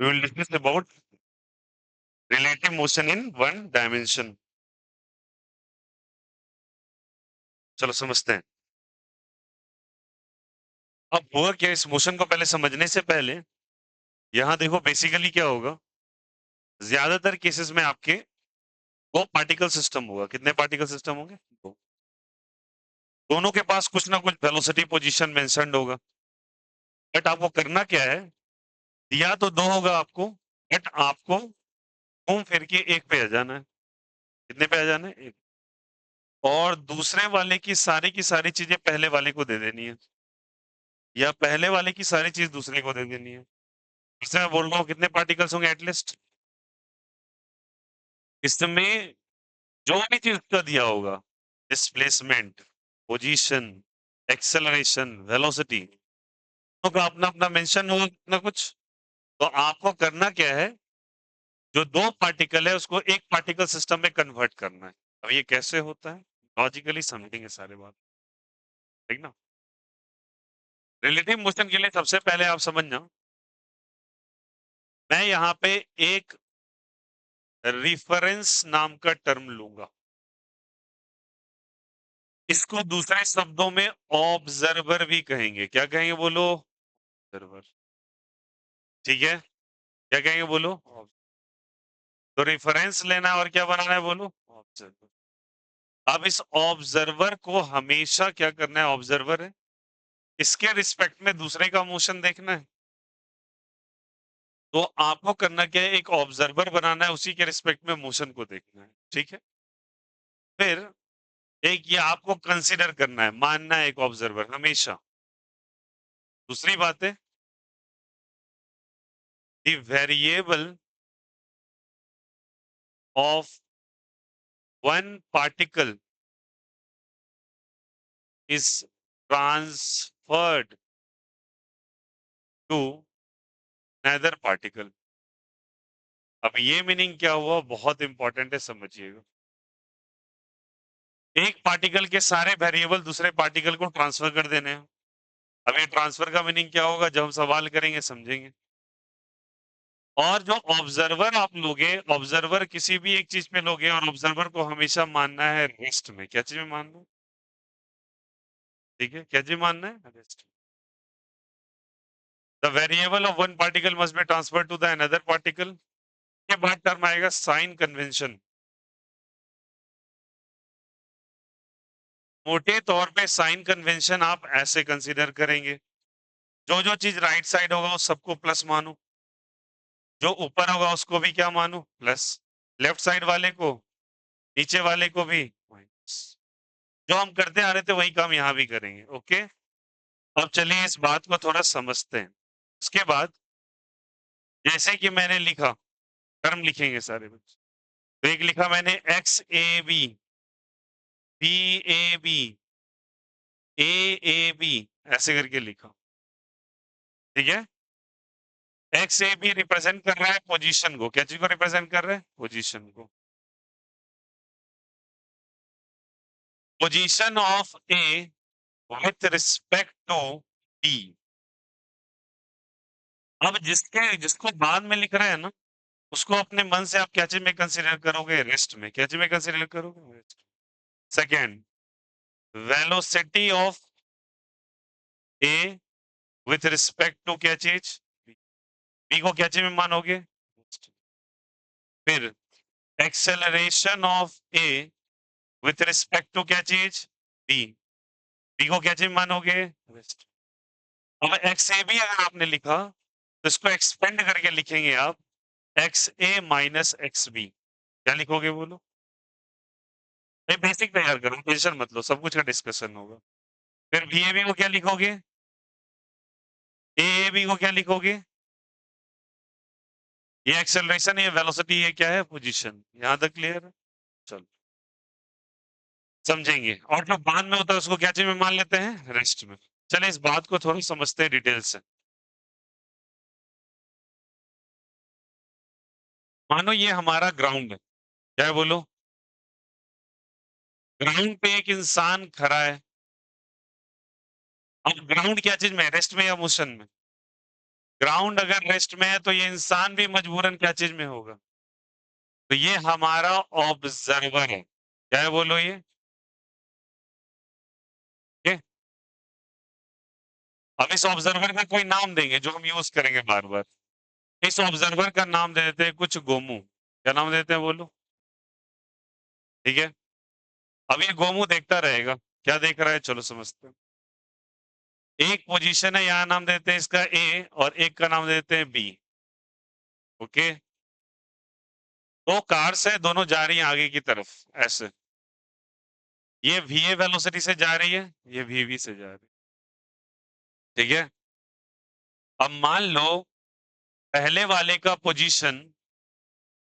We will discuss about relative motion in one dimension. चलो समझते हैं। अब हुआ क्या, इस मोशन को पहले समझने से पहले यहां देखो बेसिकली क्या होगा। ज्यादातर केसेस में आपके दो पार्टिकल सिस्टम होगा। कितने पार्टिकल सिस्टम होंगे? दो। दोनों के पास कुछ ना कुछ वेलोसिटी पोजीशन मेंशन्ड होगा। बट आपको करना क्या है, दिया तो दो होगा आपको, बट आपको घूम फिर के एक पे आ जाना है। कितने पे आ जाना है? एक। और दूसरे वाले की सारी चीजें पहले वाले को दे देनी है, या पहले वाले की सारी चीज दूसरे को दे देनी है। इससे मैं बोल रहा हूँ कितने पार्टिकल्स होंगे एटलीस्ट इसमें, जो भी चीज का दिया होगा, डिस्प्लेसमेंट, पोजीशन, एक्सेलरेशन, वेलोसिटी, तो का अपना अपना मेंशन होगा कितना कुछ। तो आपको करना क्या है, जो दो पार्टिकल है उसको एक पार्टिकल सिस्टम में कन्वर्ट करना है। अब ये कैसे होता है, लॉजिकली समझेंगे सारे बात, ठीक ना। रिलेटिव मोशन के लिए सबसे पहले आप समझना, मैं यहाँ पे एक रिफरेंस नाम का टर्म लूंगा। इसको दूसरे शब्दों में ऑब्जर्वर भी कहेंगे। क्या कहेंगे बोलो? ऑब्जर्वर। ठीक है, क्या कहेंगे बोलो? तो रेफरेंस लेना है और क्या बनाना है बोलो? ऑब्जर्वर। अब इस ऑब्जर्वर को हमेशा क्या करना है, ऑब्जर्वर है, इसके रिस्पेक्ट में दूसरे का मोशन देखना है। तो आपको करना क्या है, एक ऑब्जर्वर बनाना है, उसी के रिस्पेक्ट में मोशन को देखना है। ठीक है, फिर एक ये आपको कंसीडर करना है, मानना है एक ऑब्जर्वर हमेशा। दूसरी बात है, the variable of one particle is transferred to another particle। अब ये मीनिंग क्या हुआ, बहुत इंपॉर्टेंट है, समझिएगा। एक पार्टिकल के सारे वेरिएबल दूसरे पार्टिकल को ट्रांसफर कर देने हैं। अब ये ट्रांसफर का मीनिंग क्या होगा, जब हम सवाल करेंगे समझेंगे। और जो ऑब्जर्वर आप लोगे, ऑब्जर्वर किसी भी एक चीज पे लोगे, और ऑब्जर्वर को हमेशा मानना है रेस्ट में। क्या चीज में मानना है? ठीक है, क्या चीज मानना है? Rest. The variable of one particle must be transfer to the another particle. के बाद टर्म आएगा साइन कन्वेंशन। मोटे तौर पे साइन कन्वेंशन आप ऐसे कंसीडर करेंगे, जो जो चीज राइट साइड होगा उस सबको प्लस मानो, जो ऊपर होगा उसको भी क्या मानो, प्लस। लेफ्ट साइड वाले को, नीचे वाले को भी माइनस। जो हम करते आ रहे थे वही काम यहाँ भी करेंगे। ओके, अब चलिए इस बात को थोड़ा समझते हैं। उसके बाद जैसे कि मैंने लिखा, टर्म लिखेंगे सारे बच्चे। तो एक लिखा मैंने X A B, B A B, A B, ऐसे करके लिखा। ठीक है, एक्स ए बी रिप्रेजेंट कर रहा है पोजीशन को। क्या चीज को रिप्रेजेंट कर रहा है? पोजीशन को। Position of A with respect to B. अब जिसको बाद में लिख रहे हैं ना, उसको अपने मन से आप क्या चीज में कंसीडर करोगे? रेस्ट में। क्या चीज में कंसीडर करोगे? Rest. Second, velocity of A with respect to क्या चीज? बी को क्या चीज में मानोगे? फिर acceleration of A with respect to क्या चीज? बी। बी को क्या चीज मानोगे? रेस्ट। अब एक्स ए बी अगर आपने लिखा, तो इसको एक्सपेंड करके लिखेंगे आप, एक्स ए माइनस एक्स बी। क्या लिखोगे बोलो? बेसिक तैयार करो, टेंशन मत लो, सब कुछ का डिस्कशन होगा। फिर बी ए बी को क्या लिखोगे? ए बी को क्या लिखोगे? ये एक्सेलरेशन, ये वेलोसिटी, ये क्या है? पोजीशन। यहां तक क्लियर है? चलो समझेंगे। और जो बाद में होता है उसको क्या चीज में मान लेते हैं? रेस्ट में। चले इस बात को थोड़ी समझते हैं डिटेल से। मानो ये हमारा ग्राउंड है। क्या है बोलो? ग्राउंड पे एक इंसान खड़ा है। अब ग्राउंड क्या चीज में? रेस्ट में या मोशन में? ग्राउंड अगर रेस्ट में है तो ये इंसान भी मजबूरन क्या चीज में होगा? तो ये हमारा ऑब्जर्वर है। क्या है बोलो ये? ये अब इस ऑब्जर्वर का कोई नाम देंगे जो हम यूज करेंगे बार बार। इस ऑब्जर्वर का नाम दे देते हैं कुछ गोमू। क्या नाम देते हैं बोलो? ठीक है। अब ये गोमू देखता रहेगा। क्या देख रहा है चलो समझते हैं। एक पोजीशन है यहाँ नाम देते हैं इसका ए और एक का नाम देते हैं बी। ओके। दो कार्स है दोनों जा रही हैं आगे की तरफ ऐसे। ये वी वेलोसिटी से जा रही है ये वी से जा रही है। ठीक है। अब मान लो पहले वाले का पोजीशन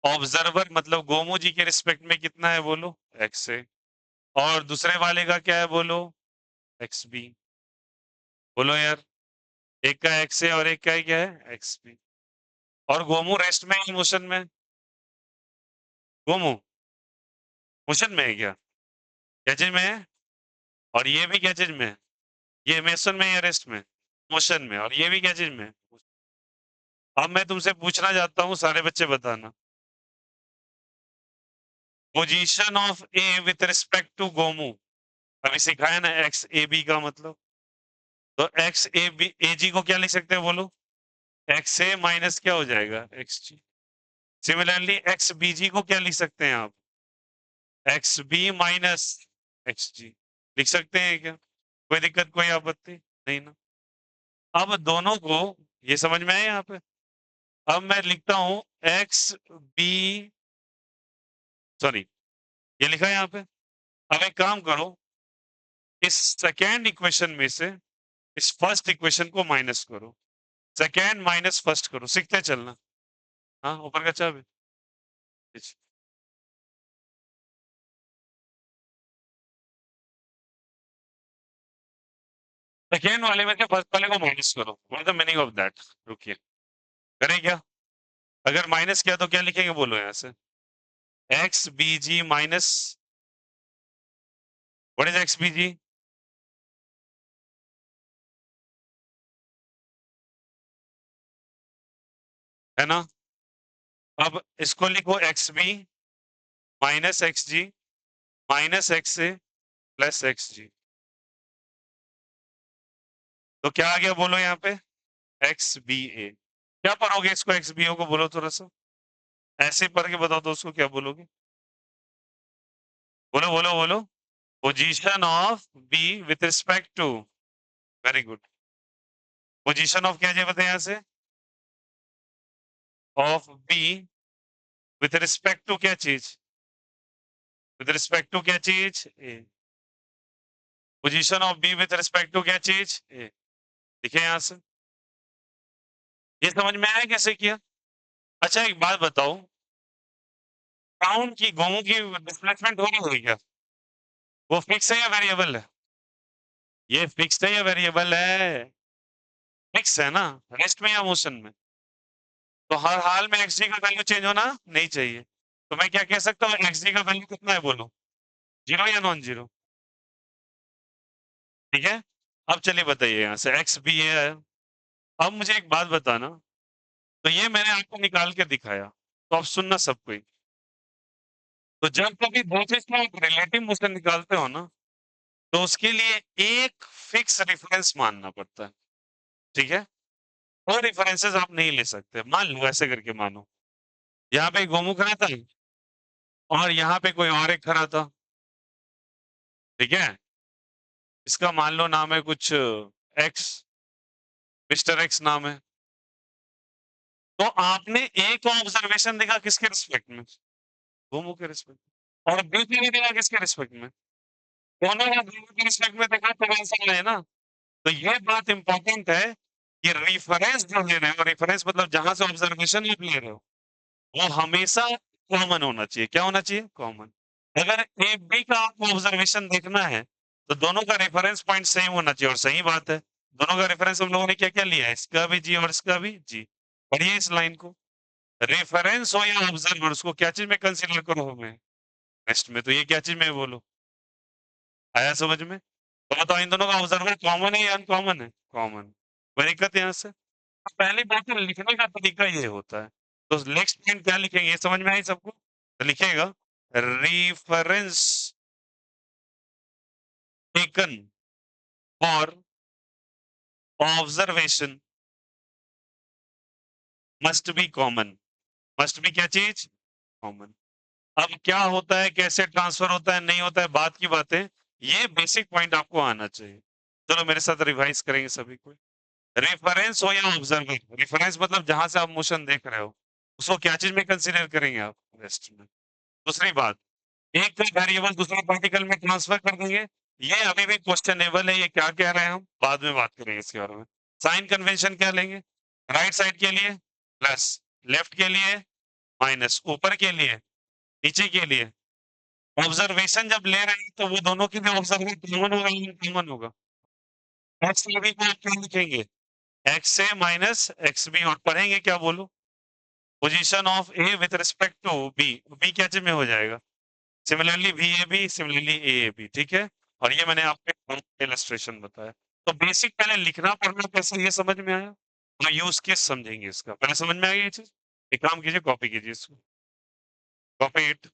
ऑब्जर्वर मतलब गोमू जी के रिस्पेक्ट में कितना है बोलो? एक्स है। और दूसरे वाले का क्या है बोलो? X B. बोलो यार। एक का एक्स है और एक का क्या है? X B. और गोमू रेस्ट में है मोशन में? गोमू मोशन में है क्या? क्या चीज में है? और ये भी क्या चीज में है? ये मोशन में या रेस्ट में? मोशन में। और ये भी क्या चीज में है? अब मैं तुमसे पूछना चाहता हूँ सारे बच्चे बताना। Position of A with respect to गोमू अभी सिखाया ना एक्स ए बी का मतलब। तो एक्स ए बी ए जी को क्या लिख सकते हैं बोलो? एक्स ए माइनस क्या हो जाएगा? एक्स जी। सिमिलरली एक्स बी जी को क्या लिख सकते हैं आप? एक्स बी माइनस एक्स जी। लिख सकते हैं क्या? कोई दिक्कत कोई आपत्ति नहीं ना? अब दोनों को ये समझ में आया यहाँ पे? अब मैं लिखता हूं एक्स बी सॉरी ये लिखा है यहाँ पे। अब एक काम करो इस सेकेंड इक्वेशन में से इस फर्स्ट इक्वेशन को माइनस करो। सेकेंड माइनस फर्स्ट करो सीखते चलना। हाँ ऊपर का चाबी। सेकेंड वाले में से फर्स्ट वाले को माइनस करो what is the meaning of that? रुकिए करें क्या? अगर माइनस किया तो क्या लिखेंगे बोलो यहाँ से? X b g minus what is x b g? है ना? अब इसको लिखो x b minus x g minus x a plus x g. तो क्या आ गया बोलो यहाँ पे? X b a. क्या पढ़ोगे इसको एक्स बी ओ को बोलो थोड़ा सा ऐसे पढ़ के बताओ तो उसको क्या बोलोगे? बोलो बोलो बोलो। Position of b with respect to very good. Position of क्या बताए यहाँ से? Of b with respect to क्या चीज? विथ रिस्पेक्ट टू क्या चीज? A. Position of b with respect to क्या चीज? ए। लिखे यहां से। ये समझ में आया कैसे किया? अच्छा एक बात बताओ काउंट की गोमू की डिस्प्लेसमेंट हो रही है क्या? वो फिक्स है या वेरिएबल है? ये फिक्स है या वेरिएबल है? फिक्स है ना? रेस्ट में या मोशन में? तो हर हाल में एक्स जी का वैल्यू चेंज होना नहीं चाहिए। तो मैं क्या कह सकता हूँ एक्स जी का वैल्यू कितना है बोलो? जीरो या नॉन जीरो? ठीक है। अब चलिए बताइए यहाँ से एक्स बी है। अब मुझे एक बात बताना। तो ये मैंने आपको निकाल के दिखाया तो अब सुनना सब कोई। तो जब कभी दो चीज का रिलेटिव मोशन निकालते हो ना तो उसके लिए एक फिक्स रेफरेंस मानना पड़ता है। ठीक है। और रेफरेंसेस आप नहीं ले सकते मान लो ऐसे करके मानो यहाँ पे गोमू खड़ा था और यहाँ पे कोई और एक खड़ा था। ठीक है। इसका मान लो नाम है कुछ एक्स मिस्टर एक्स नाम है। तो आपने एक ऑब्जर्वेशन देखा किसके रिस्पेक्ट में? गोमू के रिस्पेक्ट में। और दूसरे ने देखा किसके रिस्पेक्ट में? दोनों ने गोमू के रिस्पेक्ट में देखा तो आंसर है ना? तो ये बात इंपॉर्टेंट है कि रेफरेंस जो ले रहे हो रेफरेंस मतलब जहां से ऑब्जर्वेशन आप ले रहे हो वो हमेशा कॉमन होना चाहिए। क्या होना चाहिए? कॉमन। अगर ए बी का आपको ऑब्जर्वेशन देखना है तो दोनों का रेफरेंस पॉइंट सेम होना चाहिए और सही बात है। दोनों का रेफरेंस हम लोगों ने क्या क्या लिया है इसका भी जी और इसका भी जी। पढ़िए इस लाइन को। रेफरेंस हो या ऑब्जर्वर उसको क्या चीज में कंसीडर करो हमें? नेक्स्ट में तो ये क्या चीज में है बोलो? आया समझ में? तो बताओ इन दोनों का ऑब्जर्वर कॉमन है या अनकॉमन है? कॉमन। कोई दिक्कत यहाँ से? तो पहली बात है लिखने का तरीका ये होता है। तो नेक्स्ट पॉइंट क्या लिखेंगे, ये समझ में आई सबको? तो लिखेगा reference taken for observation must be common. Must be क्या चीज? कॉमन। अब क्या होता है, कैसे ट्रांसफर होता है, नहीं होता है, बात की बातें, ये बेसिक पॉइंट आपको आना चाहिए। चलो मेरे साथ रिवाइज करेंगे सभी को। रेफरेंस हो या ऑब्जर्वर, रेफरेंस मतलब जहां से आप मोशन देख रहे हो, उसको क्या चीज में कंसीडर करेंगे आप? रेस्ट में। दूसरी बात, एक वेरिएबल दूसरे पार्टिकल में ट्रांसफर कर देंगे, ये अभी भी क्वेश्चनेबल है, ये क्या कह रहे हैं हम बाद में बात करेंगे इसके बारे में। साइन कन्वेंशन क्या लेंगे? राइट साइड के लिए प्लस, लेफ्ट के लिए माइनस, ऊपर के लिए, नीचे के लिए। ऑब्जर्वेशन जब ले रहे हैं तो वो दोनों के लिए ऑब्जर्वेशन कॉमन होगा या कॉमन होगा? एक्स में भी को आप क्या लिखेंगे? एक्स से माइनस एक्स बी, और पढ़ेंगे क्या बोलो? Position of A with respect to B, B क्या चीज में हो जाएगा? Similarly V A B, similarly A A B, ठीक है। और ये मैंने आपको इलस्ट्रेशन बताया। तो बेसिक पहले लिखना पढ़ना कैसे, ये समझ में आया? तो यूज केस समझेंगे इसका, पहले समझ में आ गई ये चीज। एक काम कीजिए, कॉपी कीजिए इसको, कॉपी इट।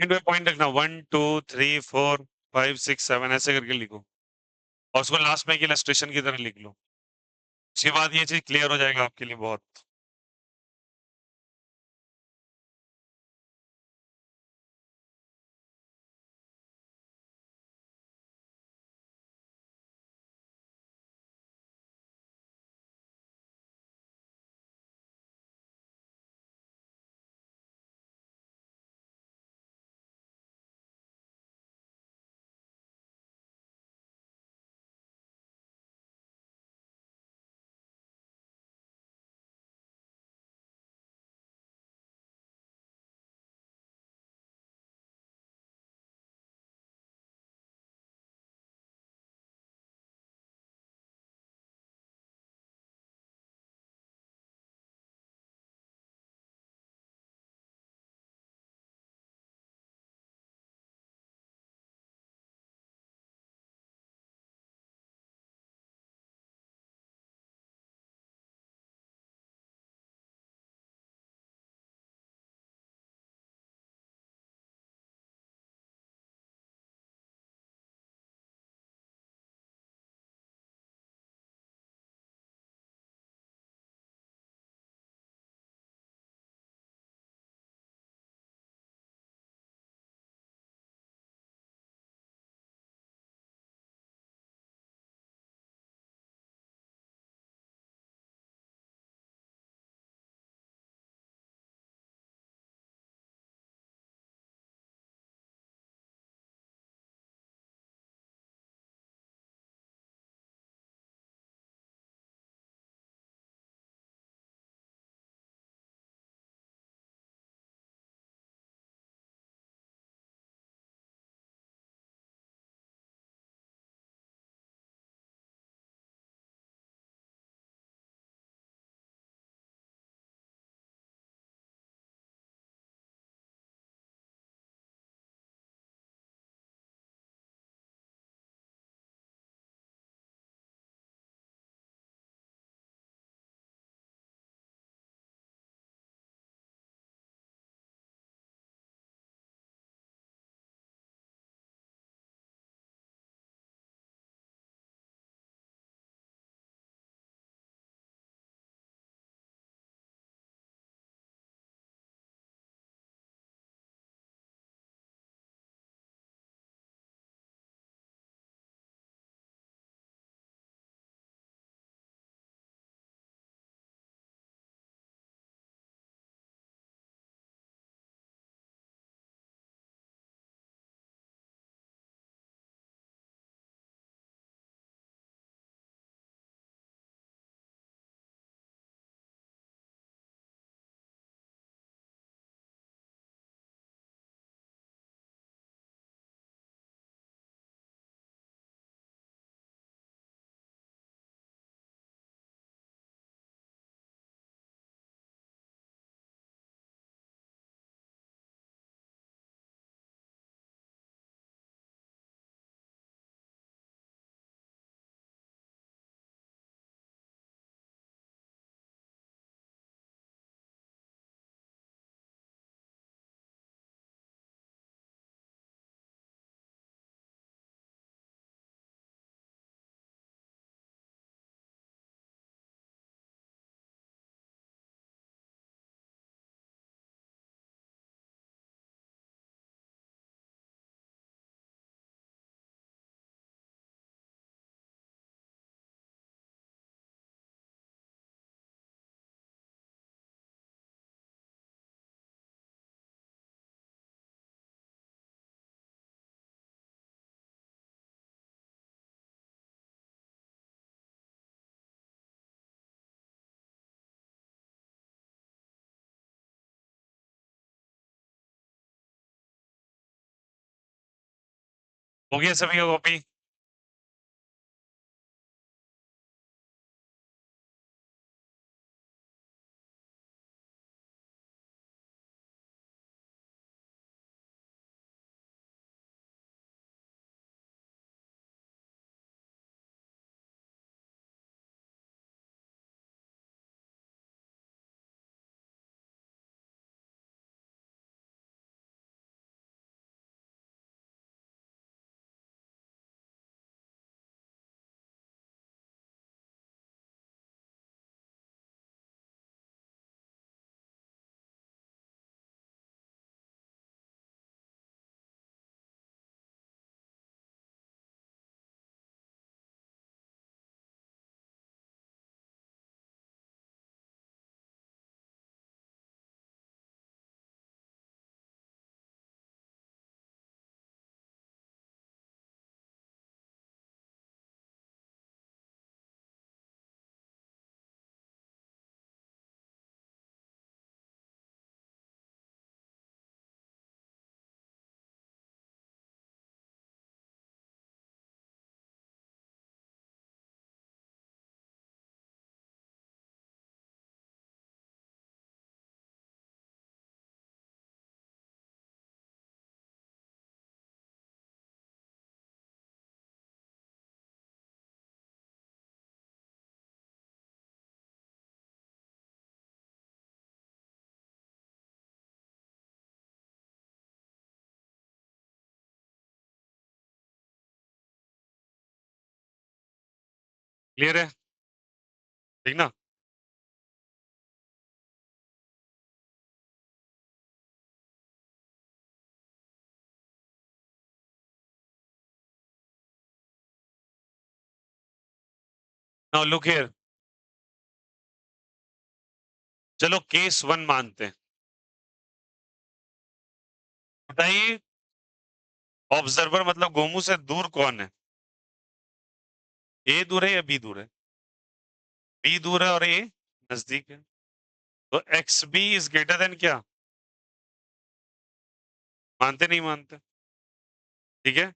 इनमें पॉइंट रखना, 1 2 3 4 5 6 7 ऐसे करके लिखो, और उसको लास्ट में एक इलस्ट्रेशन की तरह लिख लो। उसके बाद ये चीज क्लियर हो जाएगा आपके लिए बहुत। हो गया सभी का कॉपी? क्लियर है? ठीक ना? नाउ लुक हियर, चलो केस 1 मानते हैं। बताइए, ऑब्जर्वर मतलब गोमू से दूर कौन है? ए दूर है या बी दूर है? बी दूर है और ए नजदीक है। तो X B is greater than क्या? मानते नहीं मानते? ठीक है,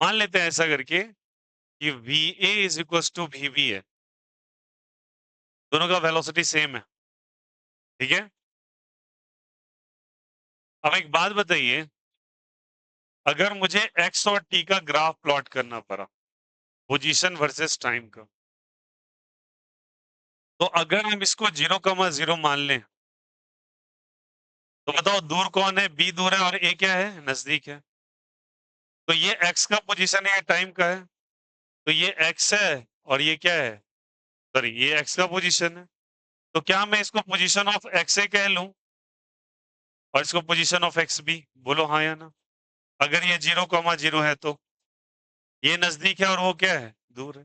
मान लेते हैं ऐसा करके कि V A is equal to V B है, दोनों का वेलोसिटी सेम है। ठीक है, अब एक बात बताइए, अगर मुझे एक्स और टी का ग्राफ प्लॉट करना पड़ा, पोजीशन वर्सेस टाइम का, तो अगर हम इसको 0,0 मान लें, तो बताओ दूर कौन है? बी दूर है और ए क्या है? नजदीक है। तो ये एक्स का पोजीशन है, ये टाइम का है, तो ये एक्स है और ये क्या है? सॉरी, ये एक्स का पोजीशन है। तो क्या मैं इसको पोजीशन ऑफ एक्स ए कह लूं और इसको पोजीशन ऑफ एक्स बी? बोलो हाँ या ना। अगर ये 0,0 है तो ये नजदीक है और वो क्या है? दूर है।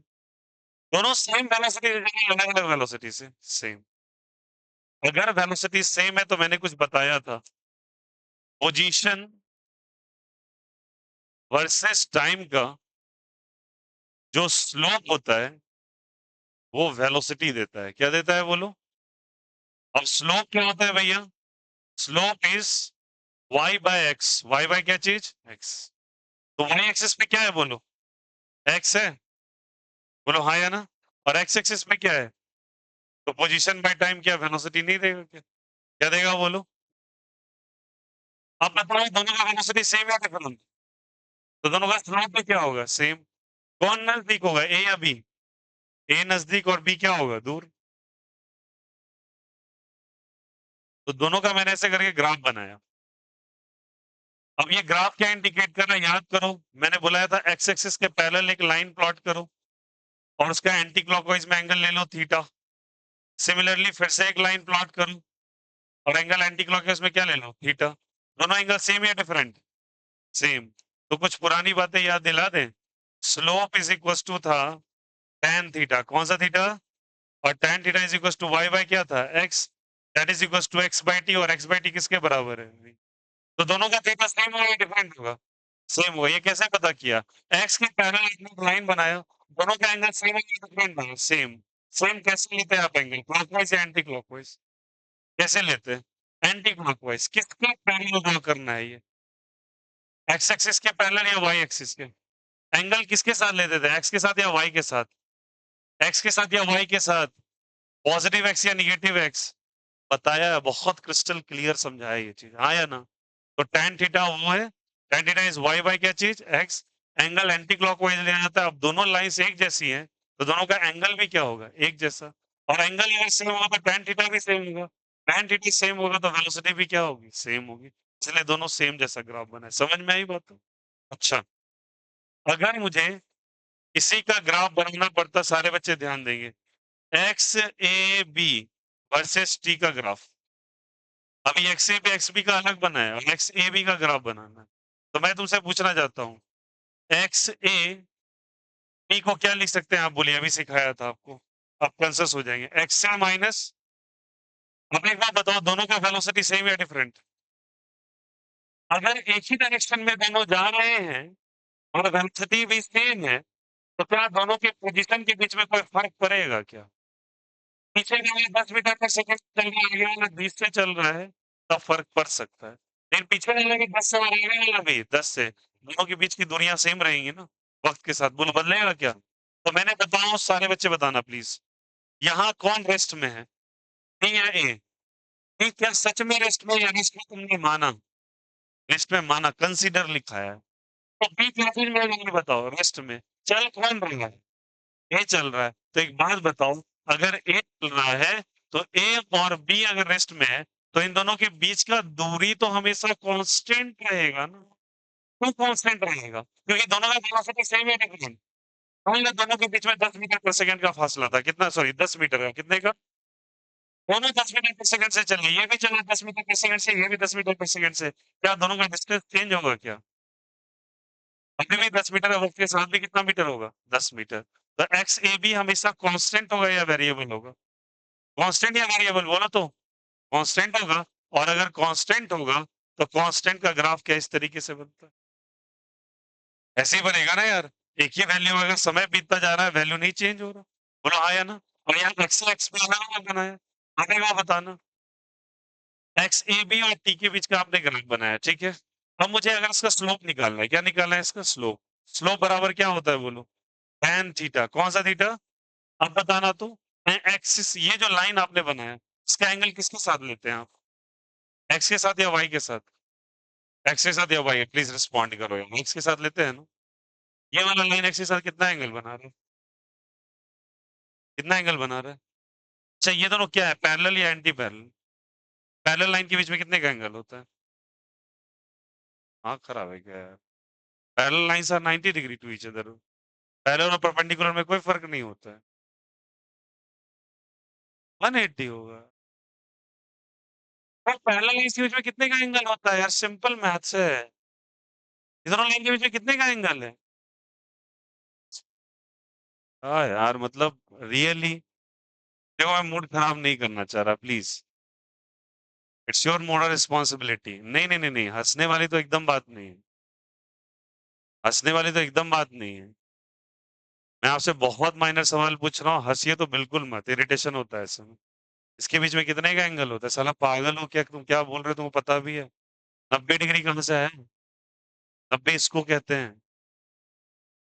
दोनों सेम वेलोसिटी, अलग अलग वेलोसिटी से सेम। अगर वेलोसिटी सेम है तो मैंने कुछ बताया था, पोजीशन वर्सेस टाइम का जो स्लोप होता है वो वेलोसिटी देता है। क्या देता है बोलो? अब स्लोप क्या होता है भैया? Slope is y by X. y by क्या चीज? x। तो y एक्सिस पे क्या है बोलो? x है, बोलो हाँ या ना। और x एक्सिस पे क्या है? तो पोजीशन बाय टाइम क्या वेलोसिटी नहीं देगा क्या? क्या देगा बोलो? अब बताओ दोनों का वेलोसिटी सेम है डिफरेंट? तो दोनों का स्लोप पे क्या होगा? सेम। कौन नजदीक होगा, ए या बी? ए नजदीक और बी क्या होगा? दूर। तो दोनों का मैंने ऐसे करके ग्राफ बनाया। अब ये ग्राफ क्या इंडिकेट कर रहा है याद करो, मैंने बुलाया था एक्स एक्सिस के पैरेलल एक लाइन प्लॉट करो और उसका एंटी क्लॉकवाइज में एंगल ले लो थीटा। सिमिलरली फिर से एक लाइन प्लॉट करो और एंगल एंटी क्लॉकवाइज में क्या ले लो? थीटा। दोनों एंगल सेम या डिफरेंट? सेम। तो कुछ पुरानी बातें याद दिला दें। स्लोप इज इक्वल टू था tan थीटा। कौन सा थीटा? और tan theta is equal to y by क्या था? x। That is equal to x by T, और x बाय टी किसके बराबर है? तो दोनों का थीटा सेम होगा या डिफरेंट होगा? सेम होगा। ये कैसे पता किया? x के पैरेलल एक लाइन बनाया, दोनों का एंगल सेम है या डिफरेंट है? सेम। सेम कैसे लेते हैं आप एंगल? क्लॉकवाइज या एंटी क्लॉकवाइज? कैसे लेते हैं? Anti clockwise. किसके पैरेलल ड्रॉ करना है ये? एक्स एक्सिस के पैरेलल या वाई एक्सिस के? एंगल किसके साथ लेते थे, एक्स के साथ या वाई के साथ? एक्स के साथ या वाई के साथ? पॉजिटिव एक्स या निगेटिव एक्स? बताया है, बहुत क्रिस्टल क्लियर समझाया ये चीज, हाँ या ना? तो tan थीटा वो है, tan theta is y by क्या चीज, x। एंगल एंटी क्लॉकवाइज लिया जाता है। अब दोनों लाइंस एक जैसी हैं, तो दोनों का एंगल भी क्या होगा, एक जैसा। और एंगल अगर सेम होगा तो tan थीटा भी सेम होगा। tan थीटा सेम होगा तो वेलोसिटी भी क्या होगी, सेम होगी। इसलिए दोनों सेम जैसा ग्राफ बना है। समझ में आई बात? तो अच्छा, अगर मुझे इसी का ग्राफ बनाना पड़ता, सारे बच्चे ध्यान देंगे, एक्स ए बी वर्सेस टी का ग्राफ। अभी एक्स ए पे एक्स बी का अलग बना है और एक्स ए बी का ग्राफ बनाना है। तो मैं तुमसे पूछना चाहता हूँ, एक्स ए बी को क्या लिख सकते हैं आप बोलिए, अभी सिखाया था आपको, आप कॉन्शियस हो जाएंगे। एक्स ए माइनस, अब एक बात बताओ, दोनों का वेलोसिटी सेम या डिफरेंट? अगर एक ही डायरेक्शन में दोनों जा रहे हैं और वेलोसिटी भी सेम है, तो क्या दोनों के पोजीशन के बीच में कोई फर्क पड़ेगा क्या? पीछे वाला 10 मीटर पर सेकंड चल रहा है, आगे वाला 20 से चल रहा है, तब फर्क पड़ सकता है। लेकिन पीछे वाले के 10 से और आगे वाला भी 10 से, दोनों के बीच की दूरियां सेम रहेंगी ना वक्त के साथ, बोलो बदलेगा क्या? तो मैंने बताऊं, सारे बच्चे बताना प्लीज, यहाँ कौन रेस्ट में है, बी या ए? बी क्या सच में रेस्ट में, या रेस्ट में तुमने माना? रेस्ट में माना, कंसीडर लिखा है, तो बी क्या चीज में है, ये बताओ, रेस्ट में चल कौन रहा है, ए चल रहा है। तो एक बात बताओ, अगर ए चल रहा है तो ए और बी अगर रेस्ट में है, तो इन दोनों के बीच का दूरी तो हमेशा कांस्टेंट रहेगा ना। क्यों कांस्टेंट रहेगा? क्योंकि दोनों का वेलोसिटी सेम है, डिफरेंट। मान लो दोनों के बीच में 10 मीटर पर सेकंड का फासला था, कितना, सॉरी 10 मीटर का, कितने का? दोनों 10 मीटर पर सेकंड से चले, ये भी चला 10 मीटर पर सेकंड से, ये भी 10 मीटर पर सेकंड से, क्या दोनों का डिस्टेंस चेंज होगा क्या? अभी भी 10 मीटर है, वक्त के साथ भी कितना मीटर होगा, 10 मीटर। तो एक्स ए बी हमेशा कांस्टेंट होगा या वेरिएबल होगा? कांस्टेंट या वेरिएबल, बोलो तो। कांस्टेंट होगा। और अगर कांस्टेंट होगा, तो कांस्टेंट का ग्राफ क्या इस तरीके से बनता है, ऐसे ही बनेगा ना यार। एक ही वैल्यू, अगर समय बीतता जा रहा है वैल्यू नहीं चेंज हो रहा, बोलो हाँ या ना? और यहाँ एक्स एक्स पे अलग अलग बनाया, आगे का बताना। एक्स ए बी और टी के बीच का आपने ग्राफ बनाया, ठीक है। अब मुझे अगर इसका स्लोप निकालना है, क्या निकालना है इसका स्लोप? स्लोप बराबर क्या होता है बोलो, tan थीटा, कौन सा थीटा? अब बताना तो, एक्सिस, ये जो लाइन आपने बनाया, इसका एंगल किसके साथ लेते हैं आप, एक्स के साथ या वाई के साथ? एक्स के साथ या वाई? प्लीज रिस्पॉन्ड करो यार, एक्स के साथ लेते हैं ना। ये वाला लाइन एक्स के साथ कितना एंगल बना रहा है, कितना एंगल बना रहा है? अच्छा, ये दोनों क्या है, पैरेलल या एंटी पैरेलल? पैरेलल लाइन के बीच में कितने का एंगल होता है? हाँ, खराब है क्या यार? Parallel lines are 90 degree to each other. Parallel और परपेंडिकुलर में कोई फर्क नहीं होता है, 180 होगा। और पैरेलल लाइंस के बीच में कितने का एंगल होता है यार, सिंपल मैथ्स है। ये दोनों लाइन के बीच में कितने का एंगल है? हाँ यार, मतलब रियली, देखो मैं मूड खराब नहीं करना चाह रहा, please, it's your moral responsibility. नहीं नहीं नहीं नहीं, हंसने वाली तो एकदम बात नहीं है, हंसने वाली तो एकदम बात नहीं है। मैं आपसे बहुत माइनर सवाल पूछ रहा हूँ, हंसिए तो बिल्कुल मत, इरिटेशन होता है ऐसे में। इसके बीच में कितने का एंगल होता है, साला पागल हो क्या तुम, क्या बोल रहे हो, तुमको पता भी है? 90 डिग्री कहाँ से है, 90 इसको कहते हैं।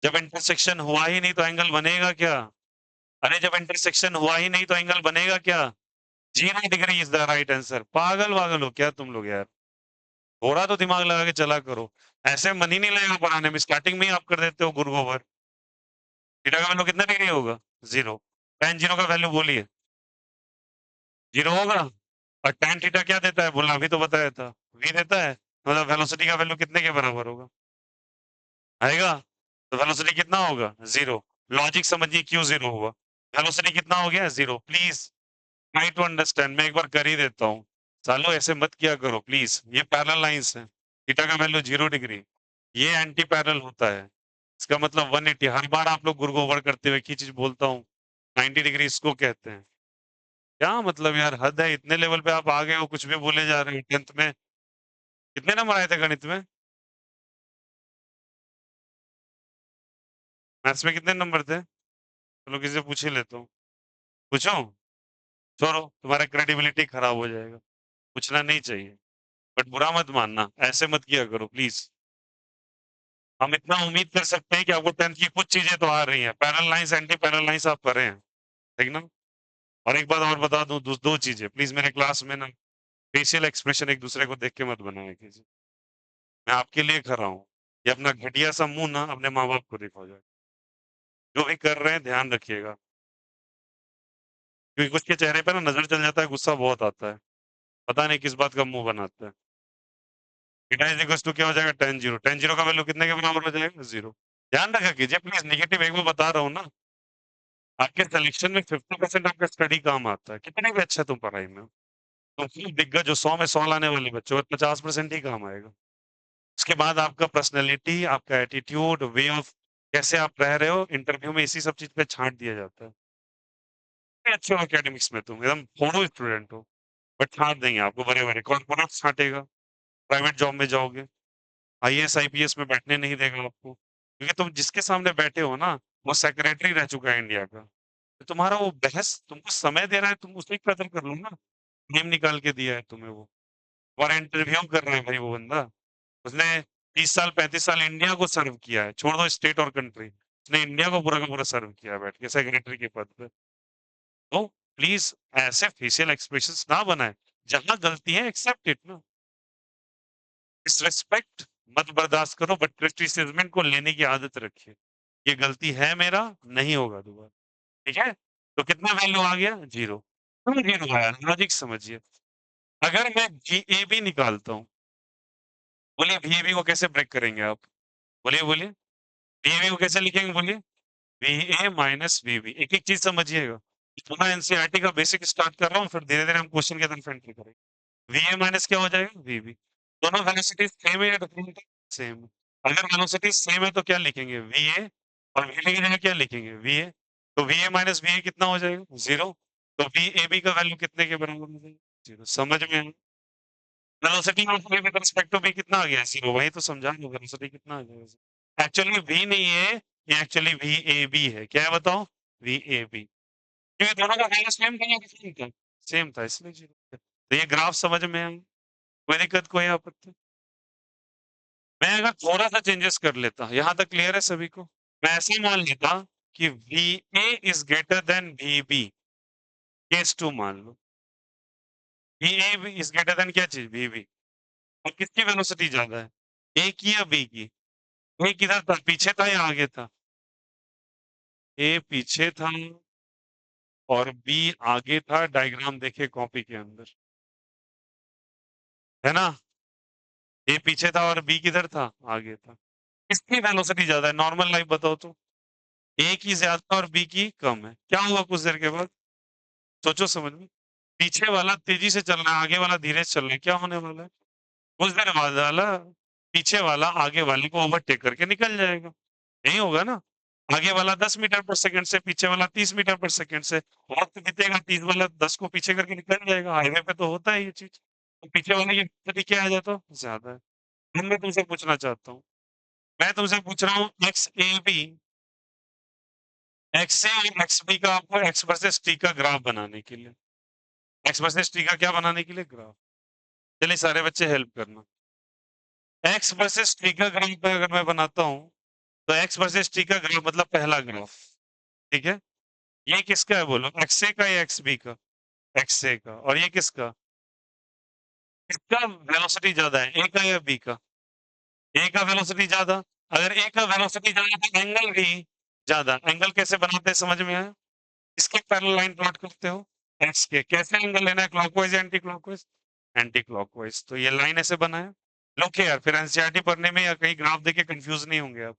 जब इंटरसेक्शन हुआ ही नहीं तो एंगल बनेगा क्या? अरे जब इंटरसेक्शन हुआ ही नहीं तो एंगल बनेगा क्या? 0 degree is the right answer. पागल वागल हो क्या तुम लोग यार, थोड़ा तो दिमाग लगा के चला करो। ऐसे मन ही नहीं लगेगा पढ़ाने में, स्टार्टिंग में ही आप कर देते हो गुरु गोबर। थीटा का वैल्यू कितना डिग्री होगा, 0। tan 0 का वैल्यू बोलिए, 0 होगा। और tan थीटा क्या देता है बोलना, अभी तो बताया था, v देता है। मतलब वेलोसिटी का वैल्यू कितने के बराबर होगा, आएगा? तो वेलोसिटी कितना होगा, 0। लॉजिक समझिए, क्यों 0 हुआ, वेलोसिटी कितना हो गया, 0। प्लीज ट्राई टू अंडरस्टैंड, मैं एक बार कर ही देता हूँ। सालो ऐसे मत किया करो प्लीज, ये पैरेलल लाइंस है, थीटा का वैल्यू 0 डिग्री, ये एंटी पैरेलल होता है। इसका मतलब 180। हर बार आप लोग गुरु गोबर करते हुए की चीज बोलता हूँ, 90 डिग्री इसको कहते हैं। क्या मतलब यार, हद है, इतने लेवल पे आप आ गए हो, कुछ भी बोले जा रहे हो। 10th में कितने नंबर आए थे गणित में, मैथ्स में कितने नंबर थे? चलो किसी से पूछ ही लेता हूँ, पूछो, छोड़ो, तुम्हारा क्रेडिबिलिटी खराब हो जाएगा, पूछना नहीं चाहिए। बट बुरा मत मानना, ऐसे मत किया करो प्लीज। हम इतना उम्मीद कर सकते हैं कि आपको 10th की कुछ चीजें तो आ रही हैं, parallel lines, anti parallel lines आप कर रहे हैं, ठीक ना? और एक बात और बता दूं, दो चीजें प्लीज, मेरे क्लास में ना फेशियल एक्सप्रेशन एक दूसरे को देख के मत बनाया कीजिए। मैं आपके लिए कर रहा हूँ। ये अपना घटिया सा मुंह ना अपने माँ बाप को दिखाओ जाए। जो भी कर रहे हैं ध्यान रखिएगा, क्योंकि कुछ के चेहरे पे ना नजर चल जाता है, गुस्सा बहुत आता है, पता नहीं किस बात का मुंह बनाते हैं। थीटा इज इक्वल टू क्या हो जाएगा, tan 0, tan 0 का वैल्यू कितने के बराबर हो जाएगा, 0। ध्यान रखा कीजिए प्लीज, नेगेटिव एक में बता रहा हूँ ना, आपके सिलेक्शन में 50% आपका स्टडी काम आता है, कितने भी अच्छा तुम पढ़ाई में हो। तुम फिर दिग्गज जो 100 में 100 लाने वाले बच्चे हो, 50% ही काम आएगा। उसके बाद आपका पर्सनैलिटी, आपका एटीट्यूड, वे ऑफ कैसे आप रह रहे हो, इंटरव्यू में इसी सब चीज़ पे छाँट दिया जाता है। कितने अच्छे हो एकेडमिक्स में तुम, एकदम फोड़ो स्टूडेंट हो, बट छाँट देंगे आपको बड़े-बड़े, कॉर्पोरेट छाँटेगा, प्राइवेट जॉब में जाओगे, आईएएस, आईपीएस में बैठने नहीं देगा आपको। क्योंकि तुम जिसके सामने बैठे हो ना, वो सेक्रेटरी रह चुका है इंडिया का। तो तुम्हारा वो बहस तुमको समय दे रहा है, तुम उसकी कदर कर लो ना, नेम निकाल के दिया है तुम्हें वो। और इंटरव्यू कर रहा है भाई वो बंदा। उसने 30 साल 35 साल इंडिया को सर्व किया है, छोड़ दो स्टेट और कंट्री, उसने इंडिया को पूरा का पूरा सर्व किया है बैठ के सेक्रेटरी के पद पे। तो प्लीज ऐसे फेशियल एक्सप्रेशंस ना बनाए, जहां गलती है एक्सेप्ट इट ना, डिसरिस्पेक्ट मत बर्दाश्त करो, बट क्रिटिसिज्म को लेने की आदत रखिए। ये गलती है मेरा, नहीं होगा दोबारा, ठीक है? तो कितना वैल्यू आ गया, जीरो। क्यों जीरो आया, लॉजिक समझिए। अगर मैं जीएबी निकालता हूँ, बोलिए वीएबी को कैसे ब्रेक करेंगे आप, बोलिए बोलिए, वीएबी को कैसे लिखेंगे बोलिए, वीए माइनस वीबी। एक एक चीज समझिएगा, पूरा एनसीईआरटी का बेसिक स्टार्ट कर रहा हूँ, फिर धीरे धीरे हम क्वेश्चन के तरफ एंट्री करेंगे। वीए माइनस क्या हो जाएगा, वीबी। दोनों वेलोसिटी सेम है या डिफरेंट है, सेम। अगर वेलोसिटी सेम है तो क्या लिखेंगे, वीए, और वीबी की जगह क्या लिखेंगे, वीए। तो वीए माइनस वीए कितना हो जाएगा, जीरो। तो वीएबी का वैल्यू कितने के बराबर हो जाएगा, जीरो। समझ में आया? वेलोसिटी ऑफ वे विद रिस्पेक्ट टू बी कितना आ गया, जीरो। वही तो समझा रहा हूँ, वेलोसिटी कितना आ जाएगा। एक्चुअली वी नहीं है, ये एक्चुअली वी ए बी है। क्या है बताओ, वी ए बी। क्योंकि दोनों का वैल्यू सेम था या डिफरेंट था, सेम था, इसलिए जीरो। तो ये ग्राफ समझ में आया, कोई दिक्कत कोई आपत्ति? मैं अगर थोड़ा सा चेंजेस कर लेता, यहाँ तक क्लियर है सभी को? मैं ऐसे मान लेता कि V A is greater than v b, case two मान लो। V A is greater than क्या चीज, वी बी। और किसकी वेलोसिटी ज्यादा है, ए की या बी की? ए किधर था, पीछे था या आगे था? ए पीछे था और बी आगे था, डायग्राम देखिए कॉपी के अंदर, है ना? ए पीछे था और बी किधर था, आगे था। किसकी वेलोसिटी ज्यादा है, नॉर्मल लाइफ बताओ तो। ए की ज्यादा और बी की कम है, क्या होगा कुछ देर के बाद, सोचो समझ में। पीछे वाला तेजी से चल रहा है, आगे वाला धीरे से चल रहा है, क्या होने वाला है, कुछ देर बाद वाला पीछे वाला आगे वाले को ओवरटेक करके निकल जाएगा, यही होगा ना? आगे वाला 10 मीटर पर सेकंड से, पीछे वाला 30 मीटर पर सेकंड से, वक्त बीतेगा, 30 वाला 10 को पीछे करके निकल जाएगा। हाईवे पे तो होता है ये चीज। तो पीछे वाले की गति क्या आ जाता है, ज्यादा है। अब मैं तुमसे पूछना चाहता हूँ, मैं तुमसे पूछ रहा हूँ एक्स ए बी, एक्स ए और एक्स बी का आपको एक्स वर्सेस टी का ग्राफ बनाने के लिए, एक्स वर्सेस टी का क्या बनाने के लिए, ग्राफ। चलिए सारे बच्चे हेल्प करना। एक्स वर्सेस टी का ग्राफ अगर मैं बनाता हूँ, तो एक्स वर्सेस टी का ग्राफ मतलब पहला ग्राफ, ठीक है? ये किसका है बोलो, एक्स ए का या एक्स बी का? एक्स ए का। और ये किसका, किसका वेलोसिटी ज्यादा है, ए का या बी का? ए का वेलोसिटी ज्यादा। अगर ए का वेलोसिटी ज्यादा तो एंगल भी ज्यादा। एंगल कैसे बनाते हैं समझ में आया? इसके पैरेलल लाइन प्लॉट करते हो, एक्स के कैसे एंगल लेना है, क्लॉकवाइज या एंटी क्लॉकवाइज? Anti clockwise. तो ये लाइन ऐसे बनाया। लोग यार फिर एनसीईआरटी पढ़ने में या कहीं ग्राफ देके कंफ्यूज नहीं होंगे आप।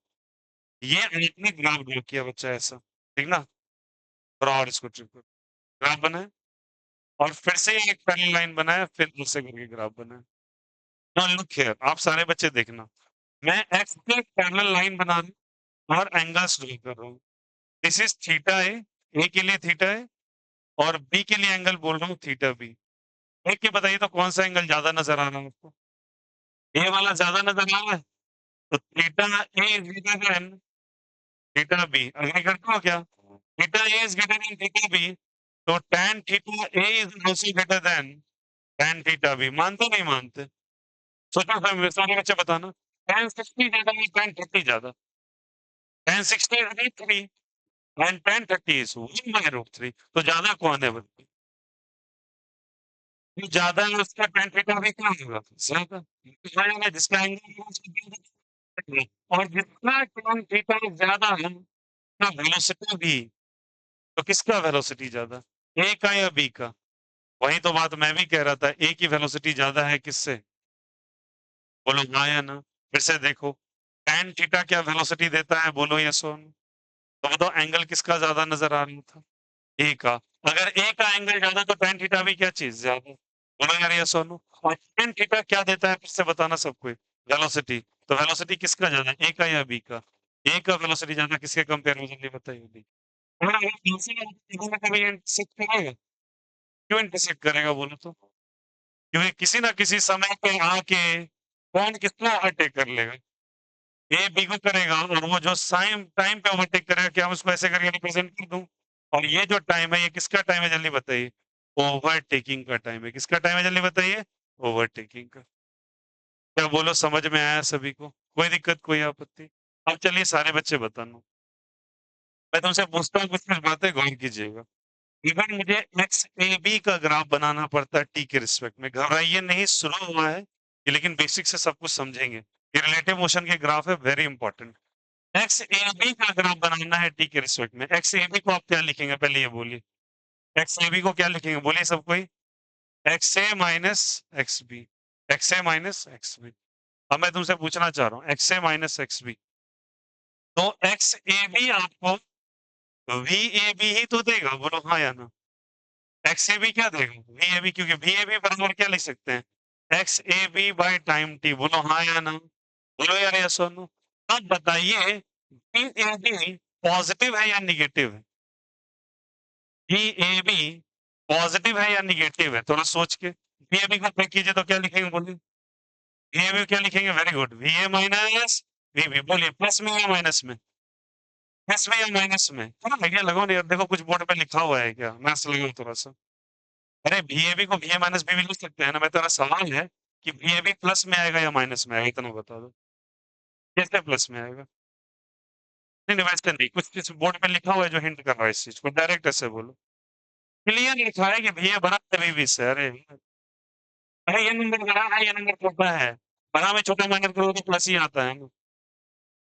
ये आपने ग्राफ ड्रॉ किया बच्चा ऐसा, ठीक ना? थोड़ा और इसको ग्राफ बनाया, और फिर से एक पैरेलल लाइन बनाया, फिर ऐसे करके ग्राफ बनाया। नाउ लुक हियर, आप सारे बच्चे देखना, मैं एक्स पे पैरेलल लाइन बना रहा हूँ और एंगल्स ड्रॉ कर रहा हूँ। दिस इज थीटा ए के लिए थीटा है, और बी के लिए एंगल बोल रहा हूँ थीटा बी। देख के बताइए तो कौन सा एंगल ज्यादा नजर आ रहा है आपको, ए वाला ज्यादा नजर आ रहा है? तो theta A is greater than theta B, agree करते हो क्या? Theta A is greater than theta B, तो tan theta A is also greater than tan theta B. मानते नहीं मानते? सोचो सारे बच्चे बताना, tan 60 ज्यादा है tan 30 ज्यादा? tan 60 is √3 and tan 30 is 1 by √3 तो ज्यादा कौन है बल्कि? जो ज्यादा है उसका tan थीटा भी क्या होगा? ज्यादा। है ना जिसका एंगल है और जितना tan थीटा ज्यादा है उसका वेलोसिटी भी तो किसका वेलोसिटी ज्यादा? ए का या बी का? वही तो बात मैं भी कह रहा था ए की वेलोसिटी ज्यादा है किससे? बोलो हाँ या ना? फिर से देखो tan थीटा क्या वेलोसिटी देता है बोलो यस और नो? तो बताओ एंगल किसका ज्यादा नजर आ रहा था? ए का। अगर ए का एंगल ज्यादा तो tan थीटा भी क्या चीज ज्यादा? बोलो यार यस और नो? और tan थीटा क्या देता है फिर से बताना सबको? वेलोसिटी। तो वेलोसिटी किसका ज्यादा है ए का या बी का? ए का वेलोसिटी ज्यादा किसके कंपेयर में जल्दी बताइए बी? हाँ, ये इजी है, कभी ना कभी इंटरसेक्ट करेगा। क्यों इंटरसेक्ट करेगा बोलो तो? क्योंकि किसी ना किसी समय पे आके कौन कितना ओवरटेक कर लेगा? ए बी को करेगा और वो जो साइम टाइम पे ओवरटेक करेगा क्या हम उसको ऐसे करके रिप्रेजेंट कर दूं? और ये जो टाइम है ये किसका टाइम है जल्दी बताइए? ओवरटेकिंग का टाइम है। किसका टाइम है जल्दी बताइए? ओवरटेकिंग का। क्या बोलो समझ में आया सभी को? कोई दिक्कत कोई आपत्ति? अब चलिए सारे बच्चे बताना। मैं तुमसे पूछता हूँ कुछ कुछ बातें गौर कीजिएगा। इवन मुझे एक्स ए बी का ग्राफ बनाना पड़ता है टी के रिस्पेक्ट में। घबराइए नहीं शुरू हुआ है ये लेकिन बेसिक से सब कुछ समझेंगे। ये रिलेटिव मोशन के ग्राफ है वेरी इंपॉर्टेंट। एक्स ए बी का ग्राफ बनाना है टी के रिस्पेक्ट में। एक्स ए बी को आप क्या लिखेंगे पहले ये बोलिए? एक्स ए बी को क्या लिखेंगे बोलिए सब कोई? एक्स ए माइनस एक्स बी। एक्स ए माइनस एक्स बी। अब मैं तुमसे पूछना चाह रहा हूँ एक्स ए माइनस एक्स बी तो एक्स ए बी आपको वी ए बी ही तो देगा बोलो हाँ या ना? एक्स ए बी क्या देगा? वी ए बी क्योंकि वी ए बी बराबर क्या लिख सकते हैं? X A B by time T. बोलो हाँ या ना? बोलो यार यस और नो? अब बताइए वी ए बी पॉजिटिव है या निगेटिव है? वी ए बी पॉजिटिव है या निगेटिव है? थोड़ा सोच के वी ए बी को चेक कीजिए तो क्या लिखेंगे बोलिए? वी ए बी क्या लिखेंगे? Very good V A minus V B. बोलिए प्लस में या माइनस में? प्लस में या माइनस में? थोड़ा आइडिया लगाओ नहीं यार देखो कुछ बोर्ड पे लिखा हुआ है क्या? मैथ्स लगाओ थोड़ा सा। अरे वीएबी को वीए माइनस बी भी लिख सकते हैं ना। मैं तेरा सवाल है कि वीएबी प्लस में आएगा या माइनस में आएगा इतना बता दो। कैसे प्लस में आएगा? नहीं नहीं वैसे नहीं कुछ किस बोर्ड पे लिखा हुआ है जो हिंट कर रहा है इस चीज को डायरेक्ट ऐसे बोलो। क्लियर लिखा है कि वीए बड़ा है वीबी से। अरे अरे ये नंबर बड़ा है ये नंबर छोटा है। बड़ा में छोटा माइनस करो तो प्लस ही आता है ना।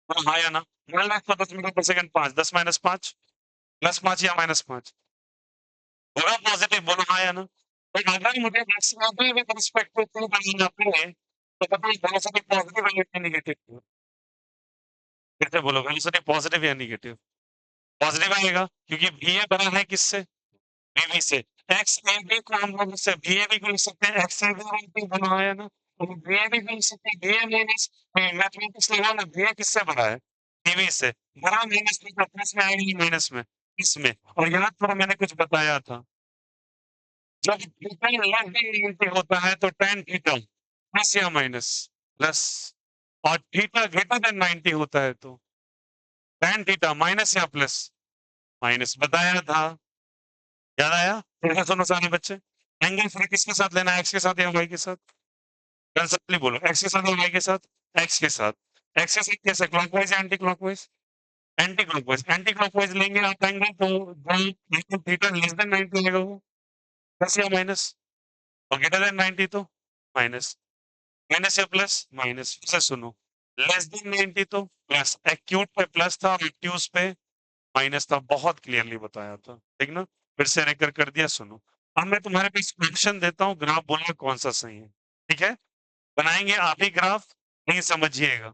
हाँ या ना? 1 लाख 10 मीटर पर सेकंड 5 10 माइनस 5 प्लस 5 या माइनस 5 होगा पॉजिटिव। बोलो हाँ या ना? तो अगर मुझे maximum with respect to two बनाना पड़े तो पता है वेलोसिटी पॉजिटिव है या नेगेटिव? फिर से बोलो वेलोसिटी पॉजिटिव या नेगेटिव? पॉजिटिव आएगा क्योंकि वी ए बड़ा है किससे? वीवी से। एक्स ए बी को हम लोग इससे वी ए बी को लिख सकते हैं एक्स ए बी बना है ना? तो वी ए बी को लिख सकते हैं वी ए माइनस मैथमेटिक्स लगा ना वी ए किससे बड़ा है? वीवी से। बड़ा माइनस में प्लस में आएगा या माइनस में? इसमें। और याद करो मैंने कुछ बताया था जब थीटा लेस देन 90 होता है तो tan थीटा प्लस या माइनस? प्लस। और थीटा ग्रेटर देन 90 होता है तो tan थीटा माइनस या प्लस? माइनस बताया था। याद आया? फिर से सुनो सारे बच्चे। एंगल फिर किसके साथ लेना है? एक्स के साथ या वाई के साथ? कंसेप्टली बोलो एक्स के साथ या वाई के साथ? एक्स के साथ। एक्स के साथ कैसे क्लॉकवाइज या anti clockwise? Anti clockwise. Anti clockwise लेंगे आप एंगल तो जो थीटा लेस देन 90 लेगा वो प्लस या माइनस? और ग्रेटर देन 90 तो माइनस। माइनस या प्लस? माइनस। फिर से सुनो लेस देन 90 तो प्लस। एक्यूट पे प्लस था और एक्यूज पे माइनस था। बहुत क्लियरली बताया था ठीक ना? फिर से रेकर कर दिया सुनो। अब मैं तुम्हारे पास क्वेश्चन देता हूँ ग्राफ बोलना कौन सा सही है। ठीक है? बनाएंगे आप ही ग्राफ नहीं समझिएगा।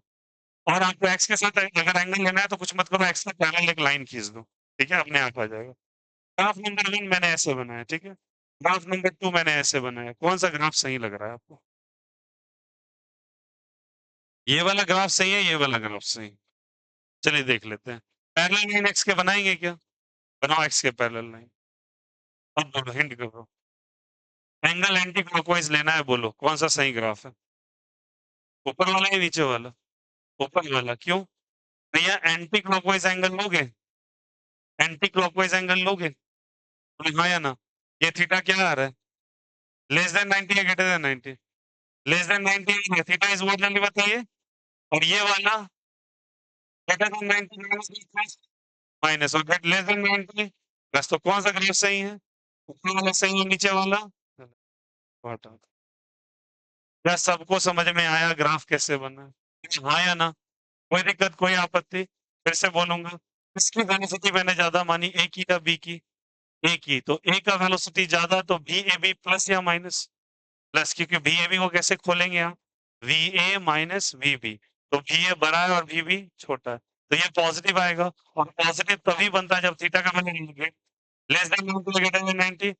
और आपको एक्स के साथ अगर एंगल लेना है तो कुछ मत करो एक्स का पैरेलल एक लाइन खींच दो। ठीक है? अपने आप आ जाएगा। ग्राफ नंबर 1 मैंने ऐसे बनाया ठीक है? ग्राफ नंबर 2 मैंने ऐसे बनाया। कौन सा ग्राफ सही लग रहा है आपको? ये वाला ग्राफ सही है ये वाला ग्राफ सही है? चलिए देख लेते हैं। पैरेलल लाइन एक्स के बनाएंगे क्या? बनाओ एक्स के पैरेलल लाइन। अब बोलो हिंट करो। एंगल एंटी क्लॉकवाइज लेना है बोलो कौन सा सही ग्राफ है? ऊपर वाला या नीचे वाला? ऊपर वाला क्यों? भैया एंटी क्लॉकवाइज एंगल लोगे? एंटी क्लॉकवाइज एंगल लोगे? बोले हाँ या ना? ये थीटा क्या आ रहा है? लेस देन 90 या greater than 90? Less than 90 theta is what जल्दी बताइए? और ये वाला ग्रेटर देन 90 माइनस और ग्रेट लेस देन 90 प्लस। तो कौन सा ग्राफ सही है? ऊपर वाला सही है, नीचे वाला घाटा। क्या सबको समझ में आया ग्राफ कैसे बना? हाँ या ना? कोई दिक्कत, कोई आपत्ति? फिर से बोलूंगा, किसकी वेलोसिटी मैंने ज्यादा मानी, ए की या बी की? ए की। तो ए का वेलोसिटी ज्यादा, तो बी ए बी प्लस या माइनस? प्लस, क्योंकि बी ए बी को कैसे खोलेंगे आप? V A minus V B. तो वी ए बड़ा है और वी बी छोटा है, तो ये पॉजिटिव आएगा। और पॉजिटिव तभी बनता है जब थीटा का value less than 90 greater than 90।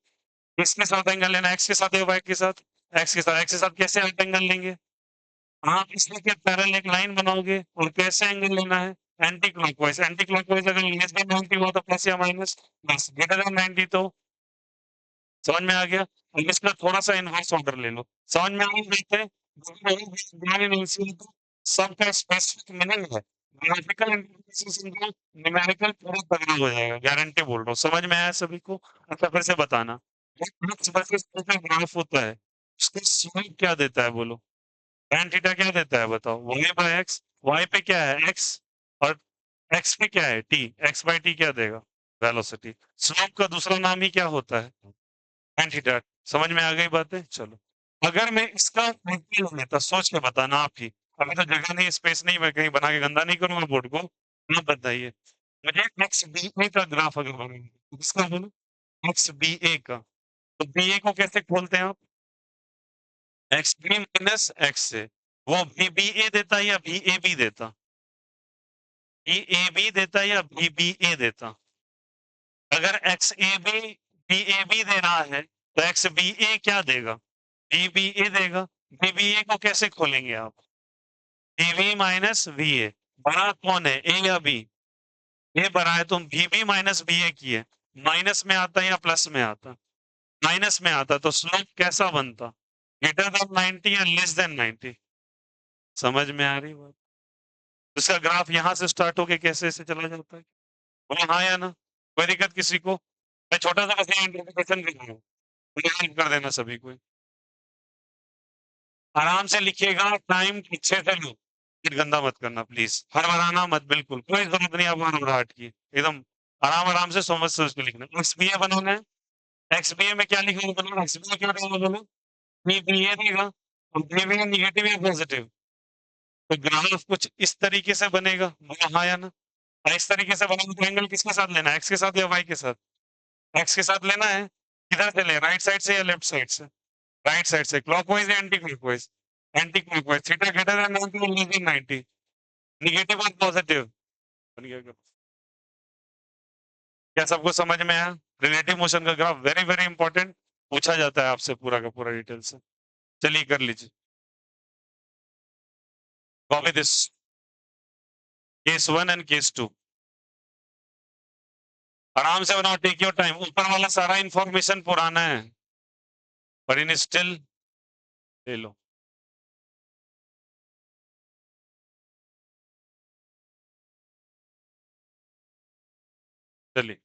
किसके साथ एंगल लेना? एक्स के साथ या वाई के साथ? एक्स के साथ। एक्स के साथ कैसे आप एंगल लेंगे? आप इसमें क्या पैरेलल एक लाइन बनाओगे, और कैसे एंगल लेना है? Anti clockwise. एंटी क्लॉकवाइज अगर लेस देन 90 हुआ तो प्लस या माइनस? प्लस। ग्रेटर देन 90 तो समझ में आ गया। अब इसका थोड़ा सा इनवर्स ऑर्डर ले लो, समझ में आ जाते हैं। सबका स्पेसिफिक मीनिंग है, ग्राफिकल इंटरप्रिटेशन को न्यूमेरिकल पूरा तगड़ा हो जाएगा, गारंटी बोल रहा हूँ। समझ में आया सभी को? अच्छा फिर से बताना, एक्स वर्सेस वाई का ग्राफ होता है, उसका स्लोप क्या देता है बोलो? tan थीटा क्या देता है बताओ? y by X. y पे क्या है? x। और x पे क्या है? t। x बाय t क्या देगा? वेलोसिटी। स्लोप का दूसरा नाम ही क्या होता है? tan theta. समझ में आ गई बातें? चलो, अगर मैं इसका एग्जाम्पल लेता, सोच के बताना आप ही, अभी तो जगह नहीं, स्पेस नहीं, मैं कहीं बना के गंदा नहीं करूंगा बोर्ड को। आप बताइए मुझे एक्स बी ए का ग्राफ अगर बनाना, किसका बोलो? एक्स बी ए का। तो बी ए को कैसे खोलते हैं आप? एक्स बी माइनस एक्स से। वो बी बी ए देता या बी ए बी देता? बी ए बी देता या बी बी ए देता? अगर x A B B A b दे रहा है, तो एक्स बी ए क्या देगा? बी बी ए देगा। बी बी ए को कैसे खोलेंगे आप? B B minus V A. बड़ा कौन है, ए या बी? ए बड़ा है, तुम बी बी माइनस बी ए किए, माइनस में आता या प्लस में आता? माइनस में आता, तो स्लोप कैसा बनता? ग्रेटर देन 90 या लेस देन 90? समझ में आ रही बात? उसका ग्राफ यहाँ से स्टार्ट होके कैसे ऐसे चला जाता है? बोलो हाँ या ना? कोई दिक्कत किसी को? मैं छोटा सा बस इंटरप्रिटेशन कर रहा हूँ, हेल्प कर देना सभी को। आराम से लिखिएगा, टाइम अच्छे से लो, फिर गंदा मत करना प्लीज, हड़बड़ाना मत, बिल्कुल कोई जरूरत नहीं आपको हड़बड़ाहट की, एकदम आराम आराम से समझ सोच के लिखना। एक्स बी ए बनाना है, एक्स बी ए में क्या लिखना है? एक्स बी ए क्या देगा बोलो? बी बी ए देगा, और बी बी ए निगेटिव या पॉजिटिव? तो ग्राफ कुछ इस तरीके से बनेगा, बोलो हाँ या ना? और इस तरीके से बनेगा तो एंगल किसके साथ लेना है, एक्स के साथ या वाई के साथ? एक्स के साथ लेना है। किधर से ले, राइट साइड से या लेफ्ट साइड से? राइट साइड से। क्लॉकवाइज या anti clockwise? Anti clockwise. Theta greater than 90 और लेस देन 90, नेगेटिव और पॉजिटिव? बन गया ग्राफ। क्या सबको समझ में आया? रिलेटिव मोशन का ग्राफ वेरी वेरी इंपॉर्टेंट, पूछा जाता है आपसे पूरा का पूरा डिटेल से। चलिए कर लीजिए, copy this, case 1 and case 2। आराम से बनाओ, टेक योर टाइम, ऊपर वाला सारा इंफॉर्मेशन पुराना है, पर इन स्टिल ले लो। चलिए,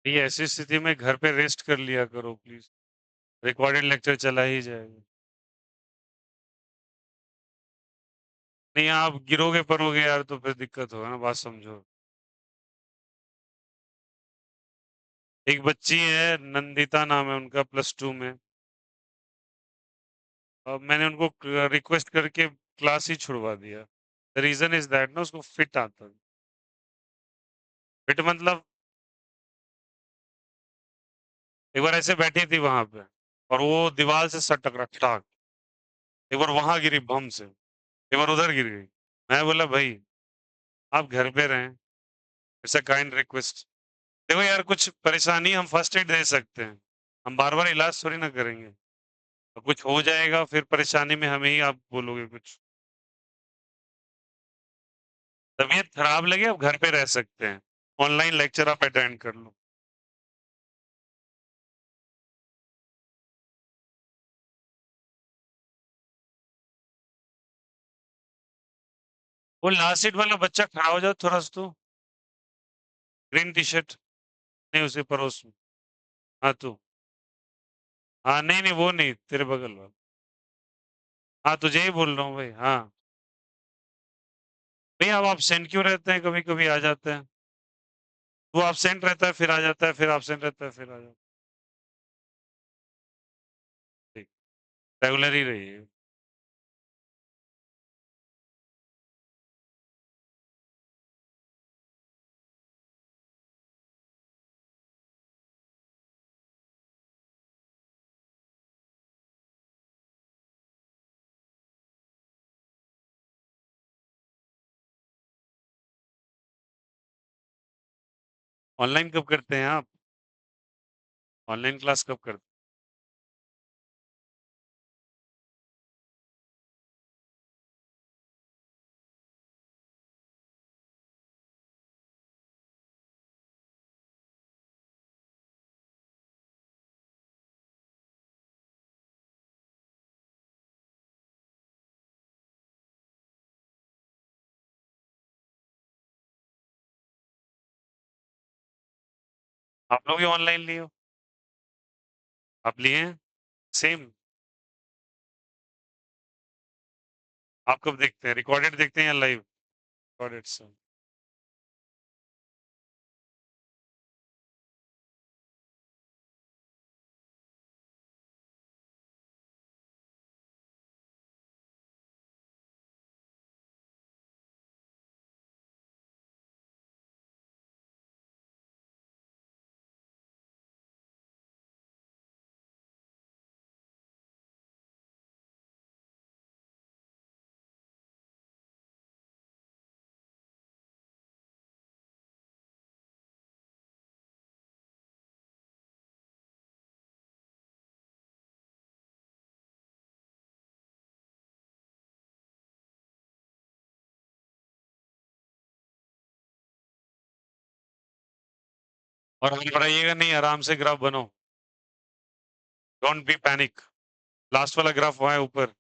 ये ऐसी स्थिति में घर पे रेस्ट कर लिया करो प्लीज, रिकॉर्डेड लेक्चर चला ही जाएगा। नहीं आप गिरोगे पड़ोगे यार तो फिर दिक्कत होगा ना, बात समझो। एक बच्ची है, नंदिता नाम है उनका, +2 में। अब मैंने उनको रिक्वेस्ट करके क्लास ही छुड़वा दिया। द रीजन इज दैट ना उसको फिट आता है। फिट मतलब एक बार ऐसे बैठी थी वहां पे और वो दीवार से सट टकरा टाक, एक बार वहां गिरी बम से, एक बार उधर गिर गई। मैं बोला भाई आप घर पे रहें, इट्स अ काइंड रिक्वेस्ट। देखो यार कुछ परेशानी हम फर्स्ट एड दे सकते हैं, हम बार बार इलाज थोड़ी ना करेंगे। तो कुछ हो जाएगा फिर परेशानी में हमें ही आप बोलोगे कुछ। तबीयत खराब लगे आप घर पे रह सकते हैं, ऑनलाइन लेक्चर आप अटेंड कर लो। वो लास्ट सीट वाला बच्चा खड़ा हो जाओ थोड़ा सा, तो ग्रीन टी शर्ट, नहीं उसे परोस में। हाँ तू, हाँ नहीं नहीं वो नहीं, तेरे बगल वाला। हाँ तुझे ही बोल रहा हूँ भाई, हाँ। भैया आप एब्सेंट क्यों रहते हैं, कभी कभी आ जाते हैं। वो एब्सेंट रहता है फिर आ जाता है, फिर एब्सेंट रहता है फिर आ जाता है। ठीक, रेगुलर ही रहिए। ऑनलाइन कब करते हैं आप, ऑनलाइन क्लास कब करते हैं? आप लोग भी ऑनलाइन लिए हो, आप लिए हैं सेम। आप कब देखते हैं, रिकॉर्डेड देखते हैं या लाइव? रिकॉर्डेड से। और घबराइएगा नहीं, आराम से ग्राफ बनाओ, डोंट बी पैनिक। लास्ट वाला ग्राफ वहां है ऊपर।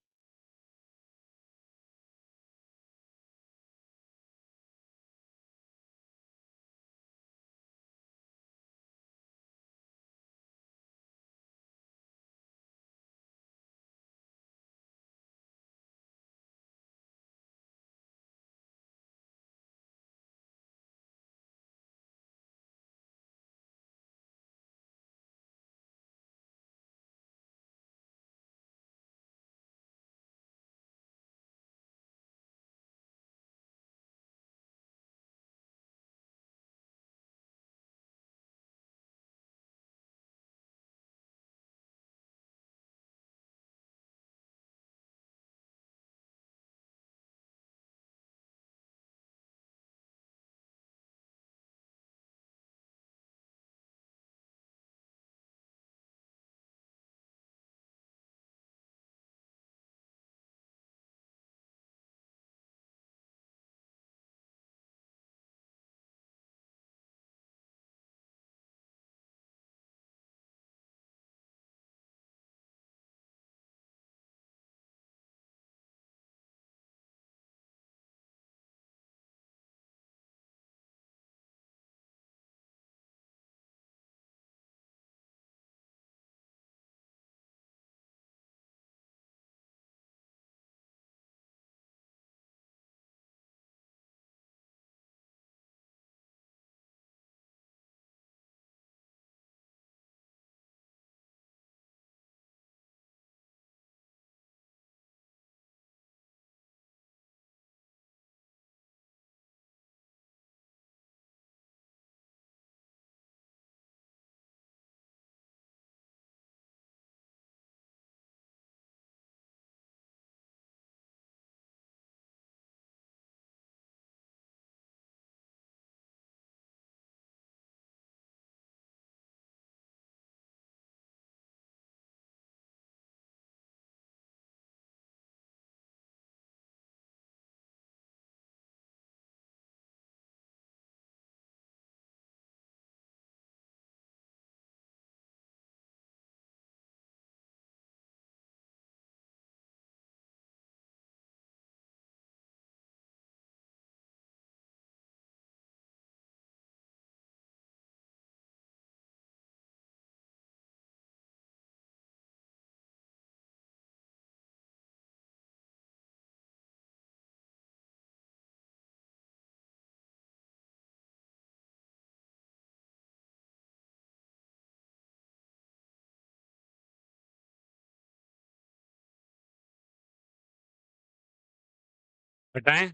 हटाएं?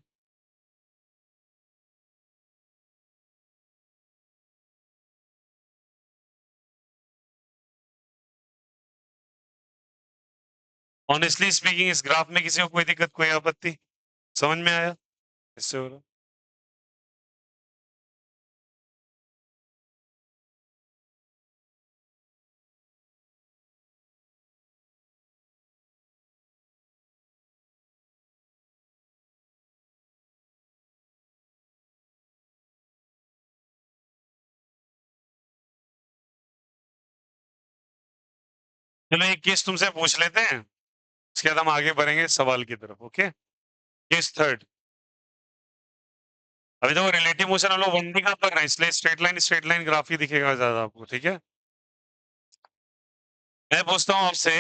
ऑनेस्टली स्पीकिंग इस ग्राफ में किसी को कोई दिक्कत, कोई आपत्ति? समझ में आया? इससे हो रहा। चलो एक केस तुमसे पूछ लेते हैं, उसके बाद हम आगे बढ़ेंगे सवाल की तरफ। Okay, case third. अभी तो रिलेटिव मोशन हम लोग 1D का पढ़ रहे हैं, इसलिए स्ट्रेट लाइन ग्राफ ही दिखेगा ज्यादा आपको। ठीक है, मैं पूछता हूं आपसे,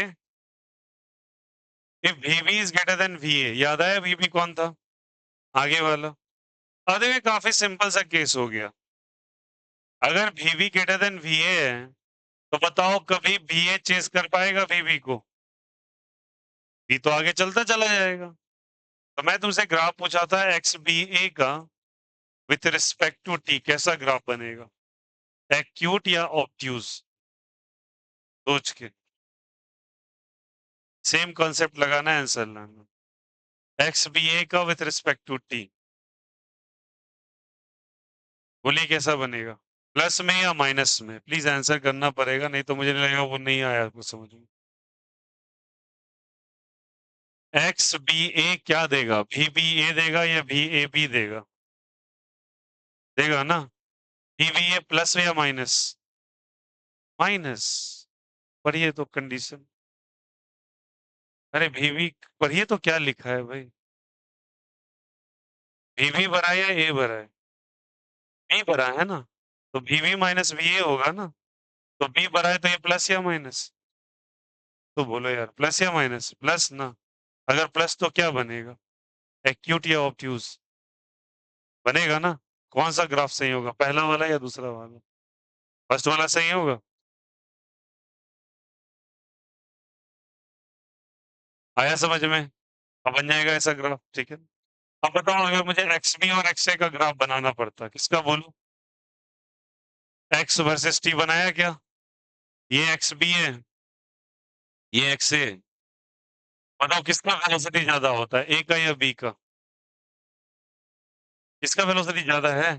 if VB is greater then VA, याद आया VB कौन था? आगे वाला। अब देखिए काफी सिंपल सा केस हो गया। अगर VB ग्रेटर देन VA है, तो बताओ कभी VA चेस कर पाएगा VB को? V तो आगे चलता चला जाएगा। तो मैं तुमसे ग्राफ पूछा था XBA का विथ रिस्पेक्ट टू T, कैसा ग्राफ बनेगा? एक्यूट या ऑब्ट्यूज? सोच के सेम कॉन्सेप्ट लगाना है, आंसर लाना। XBA का विथ रिस्पेक्ट टू T, बोलिए कैसा बनेगा? प्लस में या माइनस में? प्लीज आंसर करना पड़ेगा, नहीं तो मुझे नहीं लगेगा वो नहीं आया आपको समझ में। XBA क्या देगा? VBA देगा या VAB देगा? देगा ना। VBA प्लस या माइनस? माइनस। पढ़िए तो कंडीशन। अरे VB पढ़िए तो क्या लिखा है भाई? VB बड़ा है या A बड़ा है? B बड़ा है ना, तो VB माइनस VA होगा ना। तो B बड़ा है तो ये प्लस या माइनस? तो बोलो यार, प्लस या माइनस? प्लस ना। अगर प्लस तो क्या बनेगा? एक्यूट या ऑब्ट्यूज? बनेगा ना। कौन सा ग्राफ सही होगा, पहला वाला या दूसरा वाला? फर्स्ट वाला सही होगा। आया समझ में? अब बन जाएगा ऐसा ग्राफ। ठीक है, अब बताओ अगर मुझे XB और XA का ग्राफ बनाना पड़ता, किसका बोलूं? X वर्सेस T बनाया क्या? ये XB है, ये XA। बताओ किसका वेलोसिटी ज्यादा होता है, A का या B का? किसका वेलोसिटी ज्यादा है?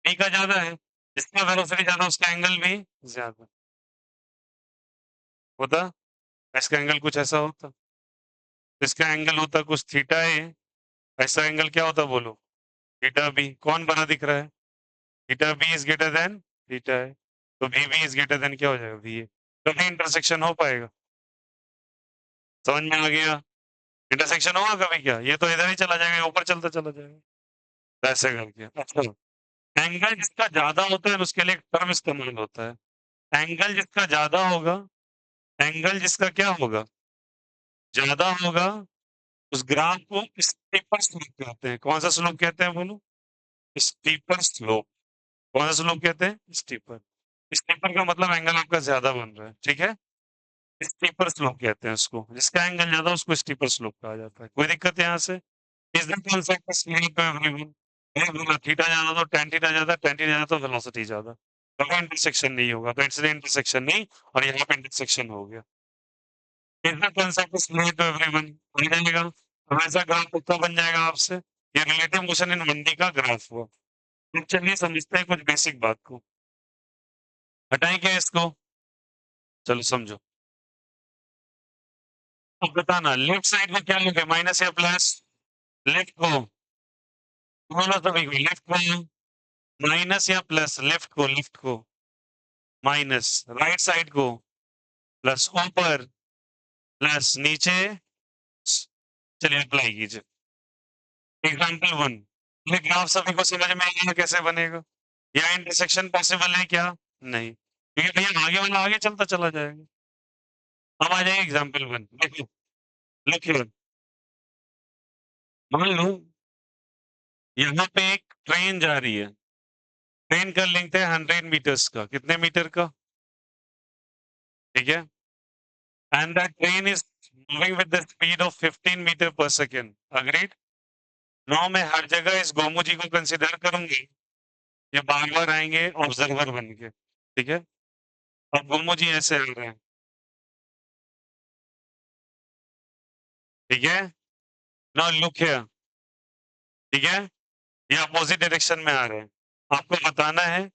B का ज्यादा है। जिसका वेलोसिटी ज्यादा उसका एंगल भी ज्यादा होता। इसका एंगल कुछ ऐसा होता, इसका एंगल होता कुछ थीटा ए, ऐसा एंगल क्या होता बोलो? Theta B. कौन बना दिख रहा है? Theta B is greater than theta है, तो V B is greater than क्या हो जाएगा? V A. कभी इंटरसेक्शन हो पाएगा? समझ में आ गया? इंटरसेक्शन होगा कभी क्या? ये तो इधर ही चला जाएगा, ऊपर चलता चला जाएगा। तो ऐसे करके अच्छा, एंगल जिसका ज्यादा होता है उसके लिए एक टर्म इस्तेमाल होता है। एंगल जिसका ज्यादा होगा, एंगल जिसका क्या होगा, ज्यादा होगा, उस ग्राफ को स्टीपर स्लोप कहते हैं। कौन सा स्लोप कहते हैं बोलो? Steeper slope. कौन सा स्लोप कहते हैं? स्टीपर। स्टीपर का मतलब एंगल आपका ज्यादा बन रहा है। ठीक है, स्टीपर स्लोप कहते हैं उसको, जिसका एंगल ज्यादा उसको स्टीपर स्लोप कहा जाता है। कोई दिक्कत है यहाँ से? इस the concept of slope everyone. एक बोला थीटा ज्यादा तो tan थीटा ज्यादा, tan थीटा ज्यादा तो वेलोसिटी ज्यादा। कभी इंटरसेक्शन नहीं होगा, तो इसलिए इंटरसेक्शन नहीं, और यहाँ पे इंटरसेक्शन हो गया। इस the concept of slope everyone बन जाएगा। अब ऐसा ग्राफ कितना बन जाएगा आपसे? ये रिलेटिव मोशन इन 1D का ग्राफ हुआ। तो चलिए समझते हैं कुछ बेसिक बात को। हटाएं क्या इसको? चलो समझो। अब बताना लेफ्ट साइड में क्या लिखे, माइनस या प्लस? लेफ्ट को बोलो सभी को, लेफ्ट को माइनस या प्लस? लेफ्ट को, लेफ्ट को माइनस, राइट साइड को प्लस, ऊपर प्लस, नीचे। चलिए अप्लाई कीजिए। Example one. ये ग्राफ सभी को समझ में आया कैसे बनेगा? या इंटरसेक्शन पॉसिबल है क्या? नहीं, क्योंकि भैया आगे वाला आगे चलता चला जाएगा। अब आ जाएगा एग्जाम्पल वन, देखो लिखिए। मान लो यहाँ पे एक ट्रेन जा रही है, ट्रेन का लेंथ है 100 मीटर्स का। कितने मीटर का? ठीक है, and that train is moving with the speed of 15 meter per second. Agreed? Now मैं हर जगह इस गोमू जी को कंसिडर करूंगी, ये बार बार आएंगे ऑब्जर्वर बन के, ठीक है। अब गोमू जी ऐसे आ रहे हैं, ठीक है। नाउ लुक हियर, ठीक है, ये अपोजिट डायरेक्शन में आ रहे हैं। आपको बताना है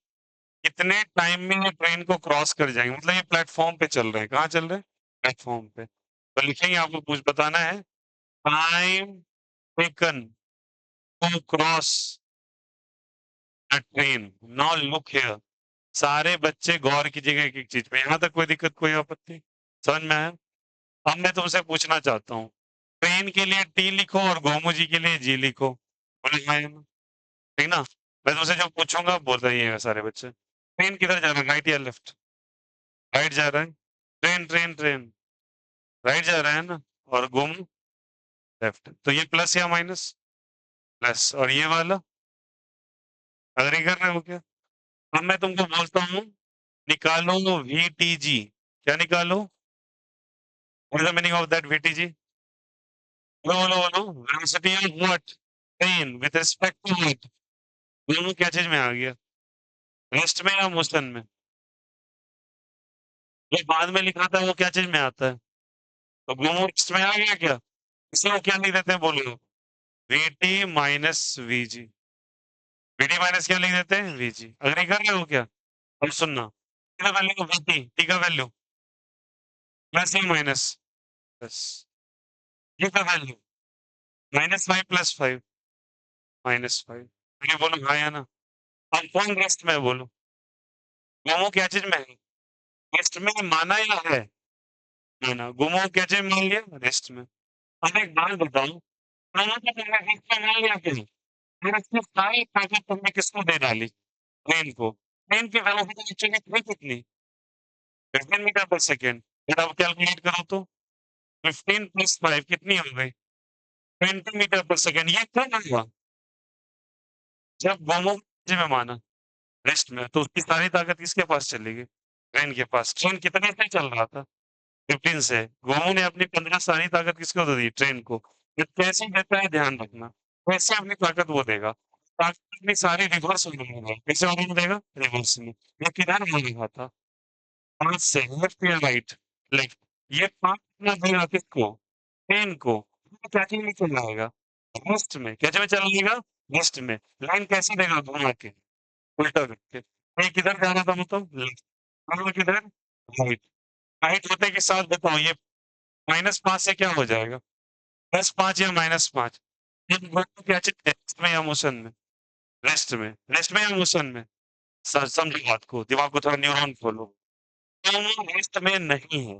कितने टाइम में ये ट्रेन को क्रॉस कर जाएंगे, मतलब ये प्लेटफॉर्म पे चल रहे हैं, कहाँ चल रहे हैं, प्लेटफॉर्म पे। तो लिखेंगे, आपको कुछ बताना है, time taken to cross a train. Now look here, सारे बच्चे गौर कीजिएगा एक एक चीज पे, यहाँ तक कोई दिक्कत कोई आपत्ति समझ में आया। अब मैं तुमसे पूछना चाहता हूँ, ट्रेन के लिए टी लिखो और गोमू जी के लिए जी लिखो, बोले हाँ या ना, ठीक ना। मैं तुमसे जो पूछूंगा बोल रही सारे बच्चे, ट्रेन किधर जा रहा है, राइट या लेफ्ट, राइट जा रहा है, ट्रेन ट्रेन ट्रेन राइट जा रहा है ना, और गोमू लेफ्ट, तो ये प्लस या माइनस, प्लस, और ये वाला अग्री कर रहे हो क्या। अब मैं तुमको बोलता हूँ, निकालो वीटीजी, क्या निकालो, what is the meaning of that VTG, बोलो बोलो बोलो, velocity of what, train with respect to what, दोनों क्या चीज में आ गया, रेस्ट में या मोशन में, जो बाद में लिखा था वो क्या चीज में आता है, तो दोनों रेस्ट में आ गया क्या, इसको क्या लिख देते हैं बोलो, VT minus VG, VT minus क्या लिख देते हैं वीजी, अग्री कर रहे हो क्या। अब सुनना, टी का वैल्यू वीटी, टी का वैल्यू प्लस या माइनस, बस, ये का वैल्यू -5 + 5 -5, ये बोलो हाँ या ना। अब कौन रेस्ट में है बोलो, दोनों क्या चीज में है, रेस्ट में माना या है, माना, गुमो क्या चीज मान लिया रेस्ट में। अब एक बात बताऊं, दोनों को तुमने रेस्ट में मान लिया क्यों, फिर इसकी सारी ताकत तुमने किसको दे डाली, ट्रेन को, ट्रेन की वेलोसिटी एक्चुअली थी कितनी, 15 मीटर पर सेकेंड, फिर अब कैलकुलेट करो तो 15 + 5 कितनी हो गई, 20 मीटर पर सेकेंड, ये क्यों नहीं हुआ, जब गोमो में माना रेस्ट में, तो उसकी सारी ताकत किसके पास चली गई, ट्रेन के पास, ट्रेन कितने से चल रहा था, 15 से, गोमू ने अपनी 15 सारी ताकत किसको दे दी, ट्रेन को। ये कैसे देता है ध्यान रखना, कैसे अपनी ताकत वो देगा, ताकत अपनी सारी रिवर्स में देगा, कैसे वाले देगा, रिवर्स में, ये किधर में लिखा था, 5 से लेफ्ट या राइट, लेफ्ट, ये 5 कितना देगा किसको, ट्रेन को, ये क्या चीज में चल जाएगा, रेस्ट में, कैसे में चलाएगा, रेस्ट में, लाइन कैसे देगा घुमा के, उल्टा करके, ये किधर जा रहा था मतलब लेफ्ट, और किधर राइट, राइट होते के साथ बताओ ये -5 से क्या हो जाएगा, +5 या -5, ये दोनों क्या चीज है, रेस्ट में या मोशन में, रेस्ट में, रेस्ट में या मोशन में, समझो बात को, दिमाग को थोड़ा न्यूरॉन खोलो, दोनों रेस्ट में नहीं है,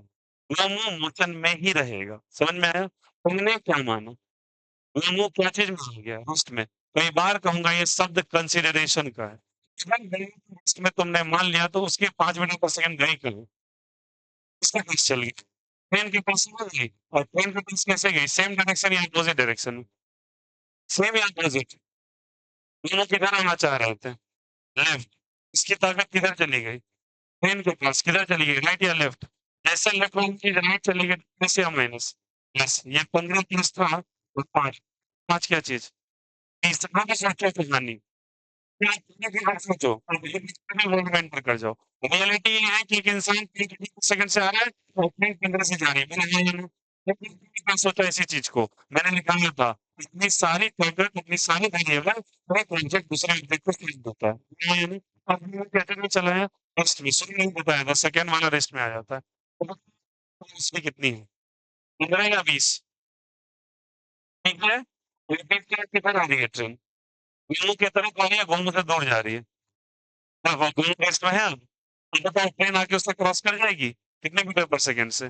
दोनों मोशन में ही रहेगा, समझ में आया, तुमने क्या माना, दोनों क्या चीज में आ गया, रेस्ट में, कई बार कहूंगा ये शब्द कंसिडरेशन का है, अगर रेस्ट में तुमने मान लिया तो उसके 5 मीटर पर सेकंड गई कहीं, इसका केस चल गई, ट्रेन के पास में गई, और ट्रेन के पास कैसे गई, सेम डायरेक्शन या अपोजिट डायरेक्शन में, सेम या अपोजिट, दोनों किधर आना चाह रहे थे, लेफ्ट, इसकी ताकत किधर चली गई, ट्रेन के पास किधर चली गई, राइट या लेफ्ट, जैसे लेफ्ट वाली चीज राइट चली गई, प्लस या माइनस, प्लस, ये 15 प्लस था और 5, 5 क्या चीज, तीसरा भी सोचो कहानी, सोचो, अब वर्ल्ड में एंटर कर जाओ, रियलिटी ये है कि एक इंसान 3 सेकंड से आ रहा है और ट्रेन 15 से जा रही है, मैंने सोचा इसी चीज को, मैंने निकाला था, इतनी सारी ताकत, इतनी सारी वेरिएबल, एक ऑब्जेक्ट दूसरे ऑब्जेक्ट को फीड देता है, यानी अब मैंने कैसे में चलाया, रेस्ट में, शुरू नहीं बताया था, सेकंड वाला रेस्ट में आ जाता है, तो इसमें कितनी है, 15 या 20, ठीक है, रिपीट के किधर आ रही है ट्रेन, गोमू की तरफ आ रही है, गोमू से दूर जा रही है, हाँ, वो गोमू रेस्ट में है अब, बताओ ट्रेन आके उससे क्रॉस कर जाएगी, कितने मीटर पर सेकंड से,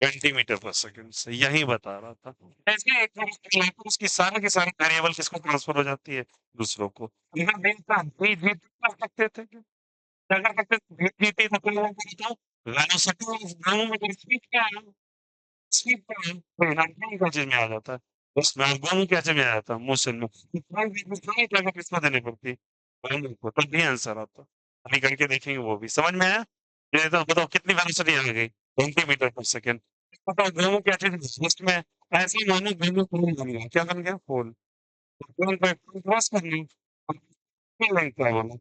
20 मीटर पर सेकंड से, यही बता रहा था, ऐसे एक उसकी सारे के सारे वेरिएबल किसको ट्रांसफर हो जाती है, दूसरों को, इधर दिन का जीत कर सकते थे क्या, क्या कर सकते थे, जीती तो कोई और बताओ, वेलोसिटी ऑफ गोमू स्पीड क्या है, स्पीड क्या है, ट्रेन का चीज में आ जाता है, बस मैं गोमू क्या चीज में आ जाता है, मोशन में, इतना ताकत किसको देनी पड़ती है, गोमू को, तब भी आंसर आता, अभी करके देखेंगे वो भी, समझ में आया, ये तो बताओ कितनी वेलोसिटी आ गई, 20 मीटर पर सेकंड, बताओ गोमू क्या चीज लिस्ट में, ऐसे ही मानो गोमू फूल बन गया, क्या बन गया, फूल, ट्रेन पे क्रॉस करनी कितनी लेंथ है बोलो?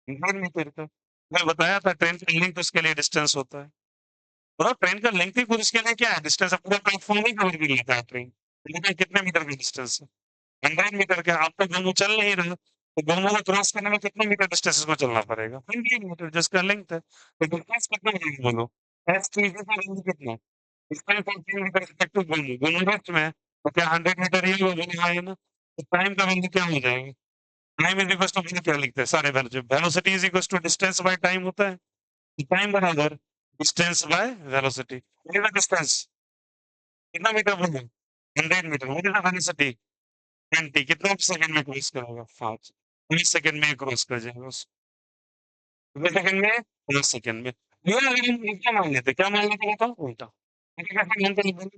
1.5 मीटर का। मैं बताया था ट्रेन का लेंथ उसके लिए डिस्टेंस होता है। मतलब ट्रेन का लेंथ ही खुद उसके लिए क्या है डिस्टेंस पूरा प्लेटफ़ॉर्म ही कवर कर लेता है ट्रेन। लेकिन कितने मीटर का डिस्टेंस है? 100 मीटर का। आप तो दोनों चल नहीं रहे हो, तो दोनों को क्रॉस करने में कितने मीटर डिस्टेंस इसको चलना पड़ेगा? 100 मीटर जिसका लेंथ है। तो डिस्टेंस कितना है बोलो? S two is equal to कितना? इसका 10 मीटर इफेक्टिव वैल्यू दोनों लेफ्ट में है, तो क्या 100 मीटर ही होगा दोनों हाँ है ना? तो टाइम का वैल्यू क्या हो जाएगा? Time is equals to value क्या लिखते हैं सारे value velocity is equals to distance by time होता है। टाइम बराबर distance by velocity. What is the distance? कितना मीटर बोले? 100 metre. What is the velocity? 20 कितना सेकंड में क्रॉस करेगा? 5 20 सेकंड में क्रॉस कर जाएगा उसको। कितने सेकंड में? 5 सेकंड में। ये अगर हम क्या मान लेते? क्या मान लेते बताओ? उल्टा। ऐसे कैसे मानते हैं?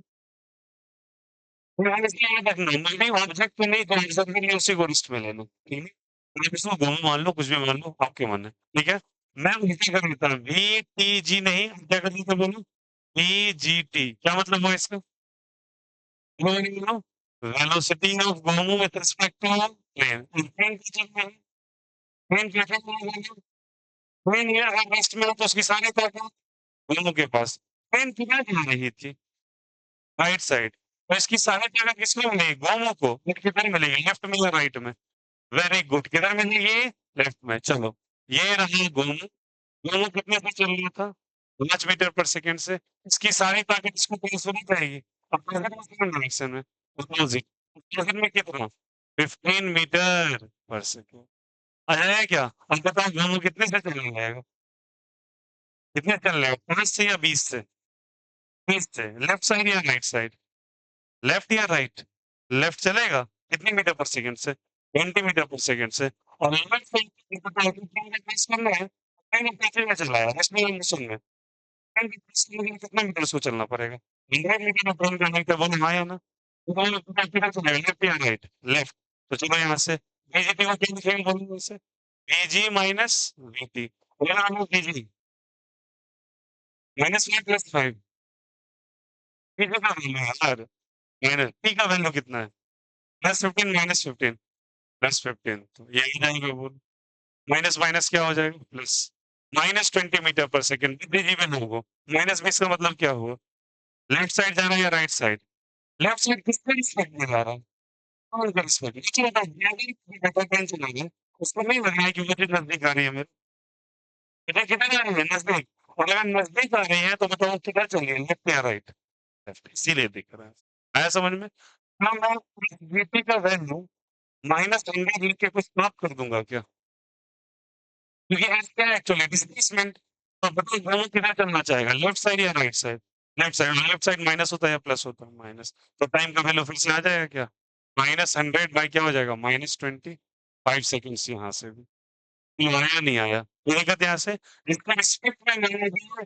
ध्यान इसलिए याद रखना मल्टी ऑब्जेक्ट में नहीं तो आंसर के लिए उसी को लिस्ट में लेना, ठीक है? आप इसको गुम मान लो, कुछ भी मान लो, आपके मन है, ठीक है? मैं उल्टी कर देता हूँ, वीटीजी नहीं, क्या कर देता बोलो? वीजीटी क्या मतलब हुआ इसका? बोलो नहीं बोलो? वेलोसिटी ऑफ गोमू with respect to plane. Plane की चीज़ है, प्लेन कैसे बोलोगे? प्लेन ये अगर वेस्ट में हो तो उसकी सारी ताकत गोमू के पास। प्लेन किधर जा रही थी? Right side. तो इसकी सारी ताकत किसको मिलेगी? गोमू को। बट किधर मिलेगी? लेफ्ट में या राइट में? वेरी गुड किधर मिलेगी? लेफ्ट में। चलो, ये रहा गोमू। गोमू कितने से चल रहा था? 5 मीटर पर सेकंड से। इसकी सारी ताकत इसको ट्रांसफर नहीं करेगी। अब प्रेजेंट में सेकंड डायरेक्शन में अपोजिट। प्रेजेंट में कितना? 15 मीटर पर सेकंड। आ जाएगा क्या? अब बताओ गोमू कितने से चलने जाएगा? कितने चल रहा है? 5 से या 20 से? 20 से। लेफ्ट साइड या राइट साइड? लेफ्ट या राइट? लेफ्ट चलेगा? कितने मीटर पर सेकंड से? 20 मीटर पर सेकंड से। और लेफ्ट साइड करना है, पीछे में चला है, रेस्ट मोशन में। कितना मीटर उसको चलना पड़ेगा? 100 मीटर में टर्न करने का बोले हाँ या ना? तो बोलो किधर चलेगा? लेफ्ट या राइट? लेफ्ट। तो चलो यहाँ से बीजेपी को क्या लिखेंगे बोलो इसे? बीजी माइनस वीटी। बोला हम लोग बीजी माइनस 5 प्लस 5 पीछे का वैल्यू है यार। माइनस टी का वैल्यू कितना है? प्लस 15 माइनस 15 प्लस 15 तो यही जाएगा वो माइनस माइनस क्या हो जाएगा प्लस माइनस 20 मीटर पर सेकंड डिजिबल होगा माइनस 20 का मतलब क्या हुआ लेफ्ट साइड जा रहा है या राइट साइड लेफ्ट साइड किसका रिस्पेक्ट में जा रहा है कौन का रिस्पेक्ट नीचे बता पेन चलाएंगे उसको नहीं लग रहा है कि मुझे नजदीक आ रही है मेरे मुझे किधर आ रही है नजदीक और अगर नजदीक आ रही है तो बताओ किधर चलिए लेफ्ट या राइट लेफ्ट इसीलिए दिख रहा है आया समझ में हाँ मैं वीटी का वैल्यू माइनस 100 लिख के कुछ प्राप्त कर दूंगा क्या क्योंकि एस क्या है एक्चुअली डिस्प्लेसमेंट तो बताओ दोनों किधर चलना चाहेगा लेफ्ट साइड या right side left side minus होता है या प्लस होता है माइनस तो टाइम का वैल्यू फिर से आ जाएगा क्या माइनस 100 बाई क्या हो जाएगा माइनस 25 सेकेंड्स यहाँ से भी ये आया नहीं आया ये दिक्कत यहाँ से इसका रिस्पेक्ट में मैंने दिया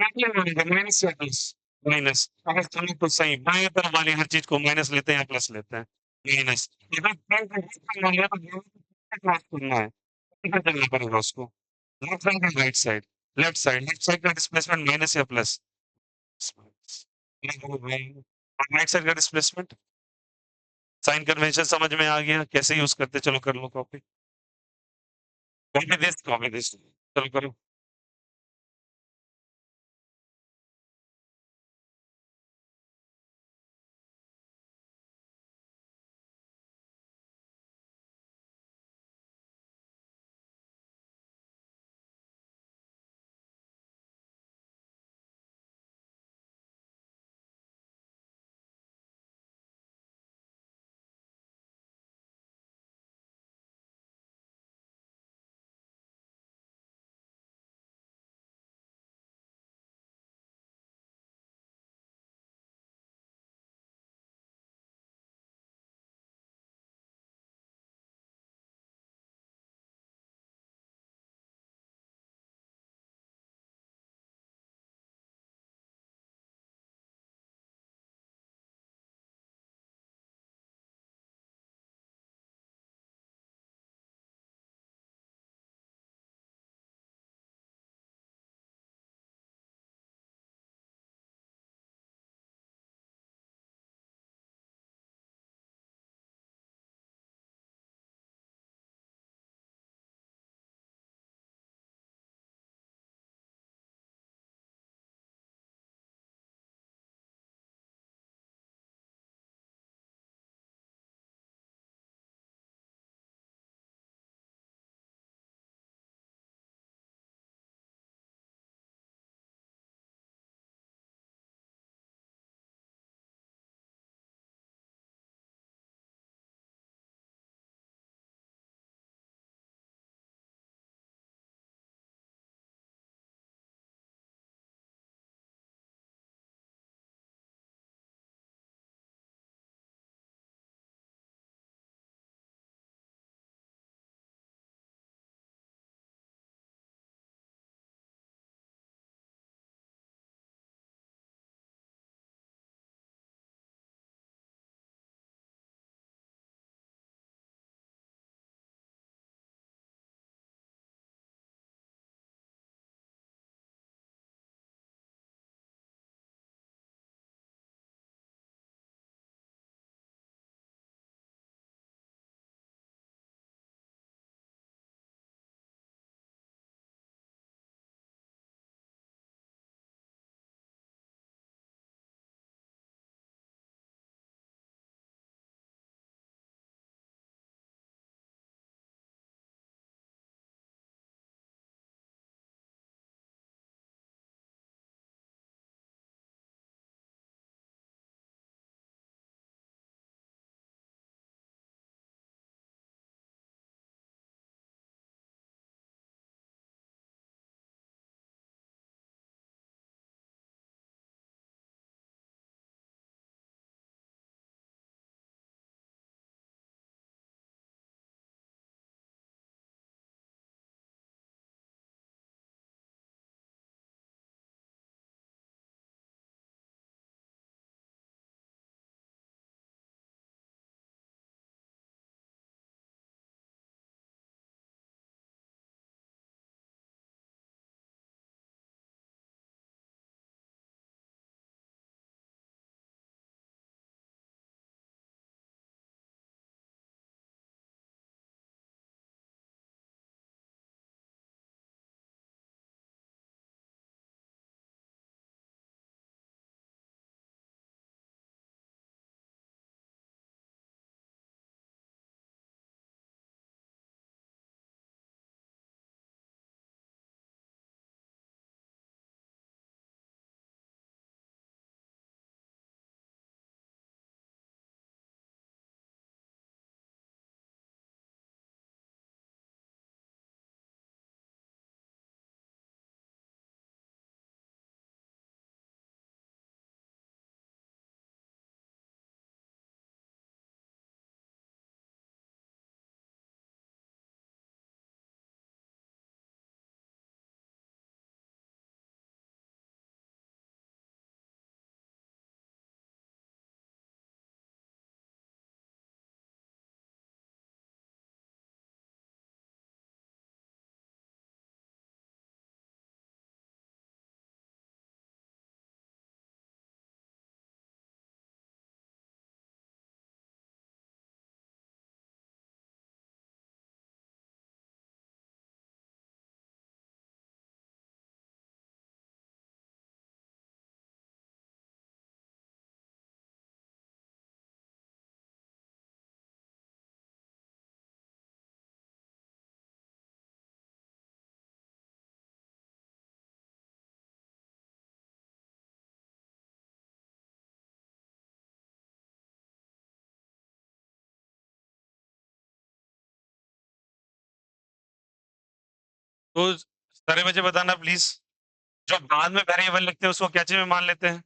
क्या मानेगा माइनस या प्लस माइनस अगर चलो तो सही बाएं तरफ वाली हर चीज को माइनस लेते हैं या प्लस लेते हैं माइनस इधर टाइम का डिस्प्लेसमेंट मान लिया तो दोनों को क्रॉस करना है किधर चलना पड़ेगा उसको लेफ्ट साइड या राइट साइड लेफ्ट साइड का डिस्प्लेसमेंट माइनस या प्लस राइट साइड का डिस्प्लेसमेंट साइन कन्वेंशन समझ में आ गया कैसे यूज करते चलो कर लो कॉपी दिस चलो करो तो सारे बच्चे बताना प्लीज, जो बाद में वेरिएबल लिखते हैं उसको क्या चीज में मान लेते हैं?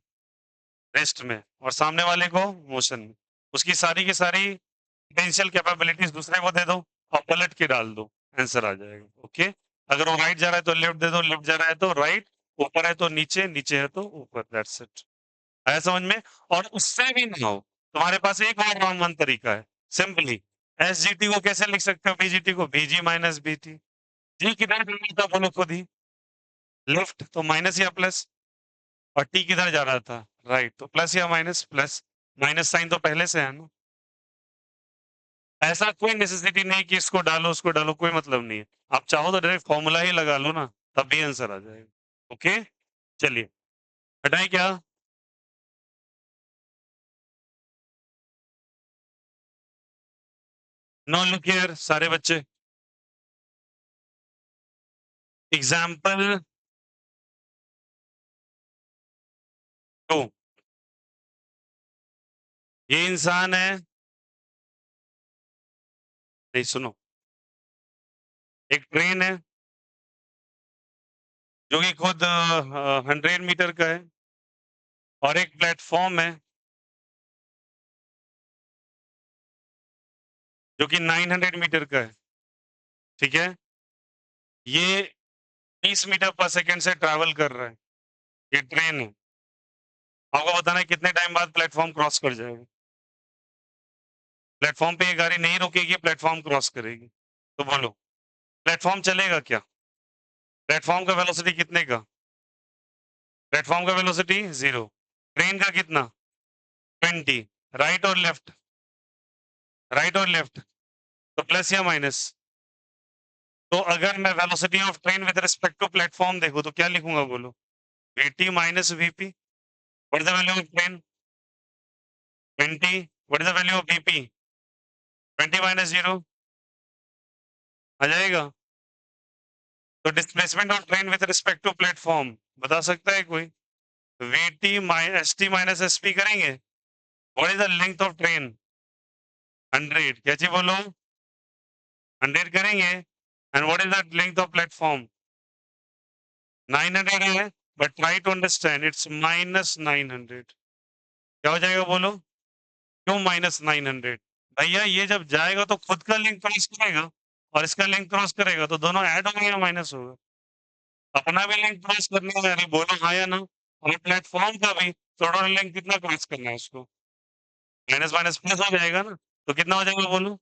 रेस्ट में, और सामने वाले को मोशन में। उसकी सारी की सारी पोटेंशियल कैपेबिलिटीज दूसरे को दे दो और पलट के डाल दो, आंसर आ जाएगा। ओके, अगर वो राइट जा रहा है तो लेफ्ट दे दो, लेफ्ट जा रहा है तो राइट, ऊपर है तो नीचे, नीचे है तो ऊपर। That's it. आया समझ में? और उससे भी ना हो, तुम्हारे पास एक और राउंड वन तरीका है। सिंपली एस जी टी को कैसे लिख सकते हो? बीजीटी को बीजी माइनस बीटी। जी किधर जाना था बोलो खुद ही? लेफ्ट, तो माइनस या प्लस। और टी किधर जा रहा था? राइट, तो प्लस या माइनस? प्लस। माइनस साइन तो पहले से है ना। ऐसा कोई नेसेसिटी नहीं कि इसको डालो उसको डालो, कोई मतलब नहीं है। आप चाहो तो डायरेक्ट फॉर्मूला ही लगा लो ना, तब भी आंसर आ जाएगा। ओके, चलिए हटाए क्या? नो लुक हियर सारे बच्चे, एग्जाम्पल 2। ये इंसान है, नहीं सुनो, एक ट्रेन है जो कि खुद 100 मीटर का है, और एक प्लेटफॉर्म है जो कि 900 मीटर का है। ठीक है, ये 20 मीटर पर सेकेंड से ट्रैवल कर रहा है, ये ट्रेन है। आपको बताना है कितने टाइम बाद प्लेटफॉर्म क्रॉस कर जाएगा। प्लेटफॉर्म पे ये गाड़ी नहीं रुकेगी, प्लेटफॉर्म क्रॉस करेगी। तो बोलो, प्लेटफॉर्म चलेगा क्या? प्लेटफॉर्म का वेलोसिटी कितने का? प्लेटफॉर्म का वेलोसिटी 0। ट्रेन का कितना? 20। राइट और लेफ्ट? राइट और लेफ्ट, तो प्लस या माइनस? तो अगर मैं velocity of train with respect to platform देखूं तो क्या लिखूंगा बोलो? VT minus VP. What is the value of train? 20। What is the value of VP? 20 minus 0 आ जाएगा। तो displacement of train with respect to platform बता सकता है कोई? VT minus S T minus S P करेंगे। What is the length of train? 100। क्या चाहिए बोलो? 100 करेंगे। And what is the length of platform? 900 है, but try to understand it's minus 900। क्या हो जाएगा बोलो? क्यों माइनस 900? भैया ये जब जाएगा तो खुद का लिंक क्रॉस करेगा और इसका लिंक क्रॉस करेगा, तो दोनों ऐड होंगे या माइनस होगा? अपना भी लिंक क्रॉस करने है, अरे बोलो हाँ या ना। और प्लेटफॉर्म का भी टोटल लिंक कितना क्रॉस करना है उसको? माइनस माइनस प्लस हो जाएगा ना। तो कितना हो जाएगा बोलो?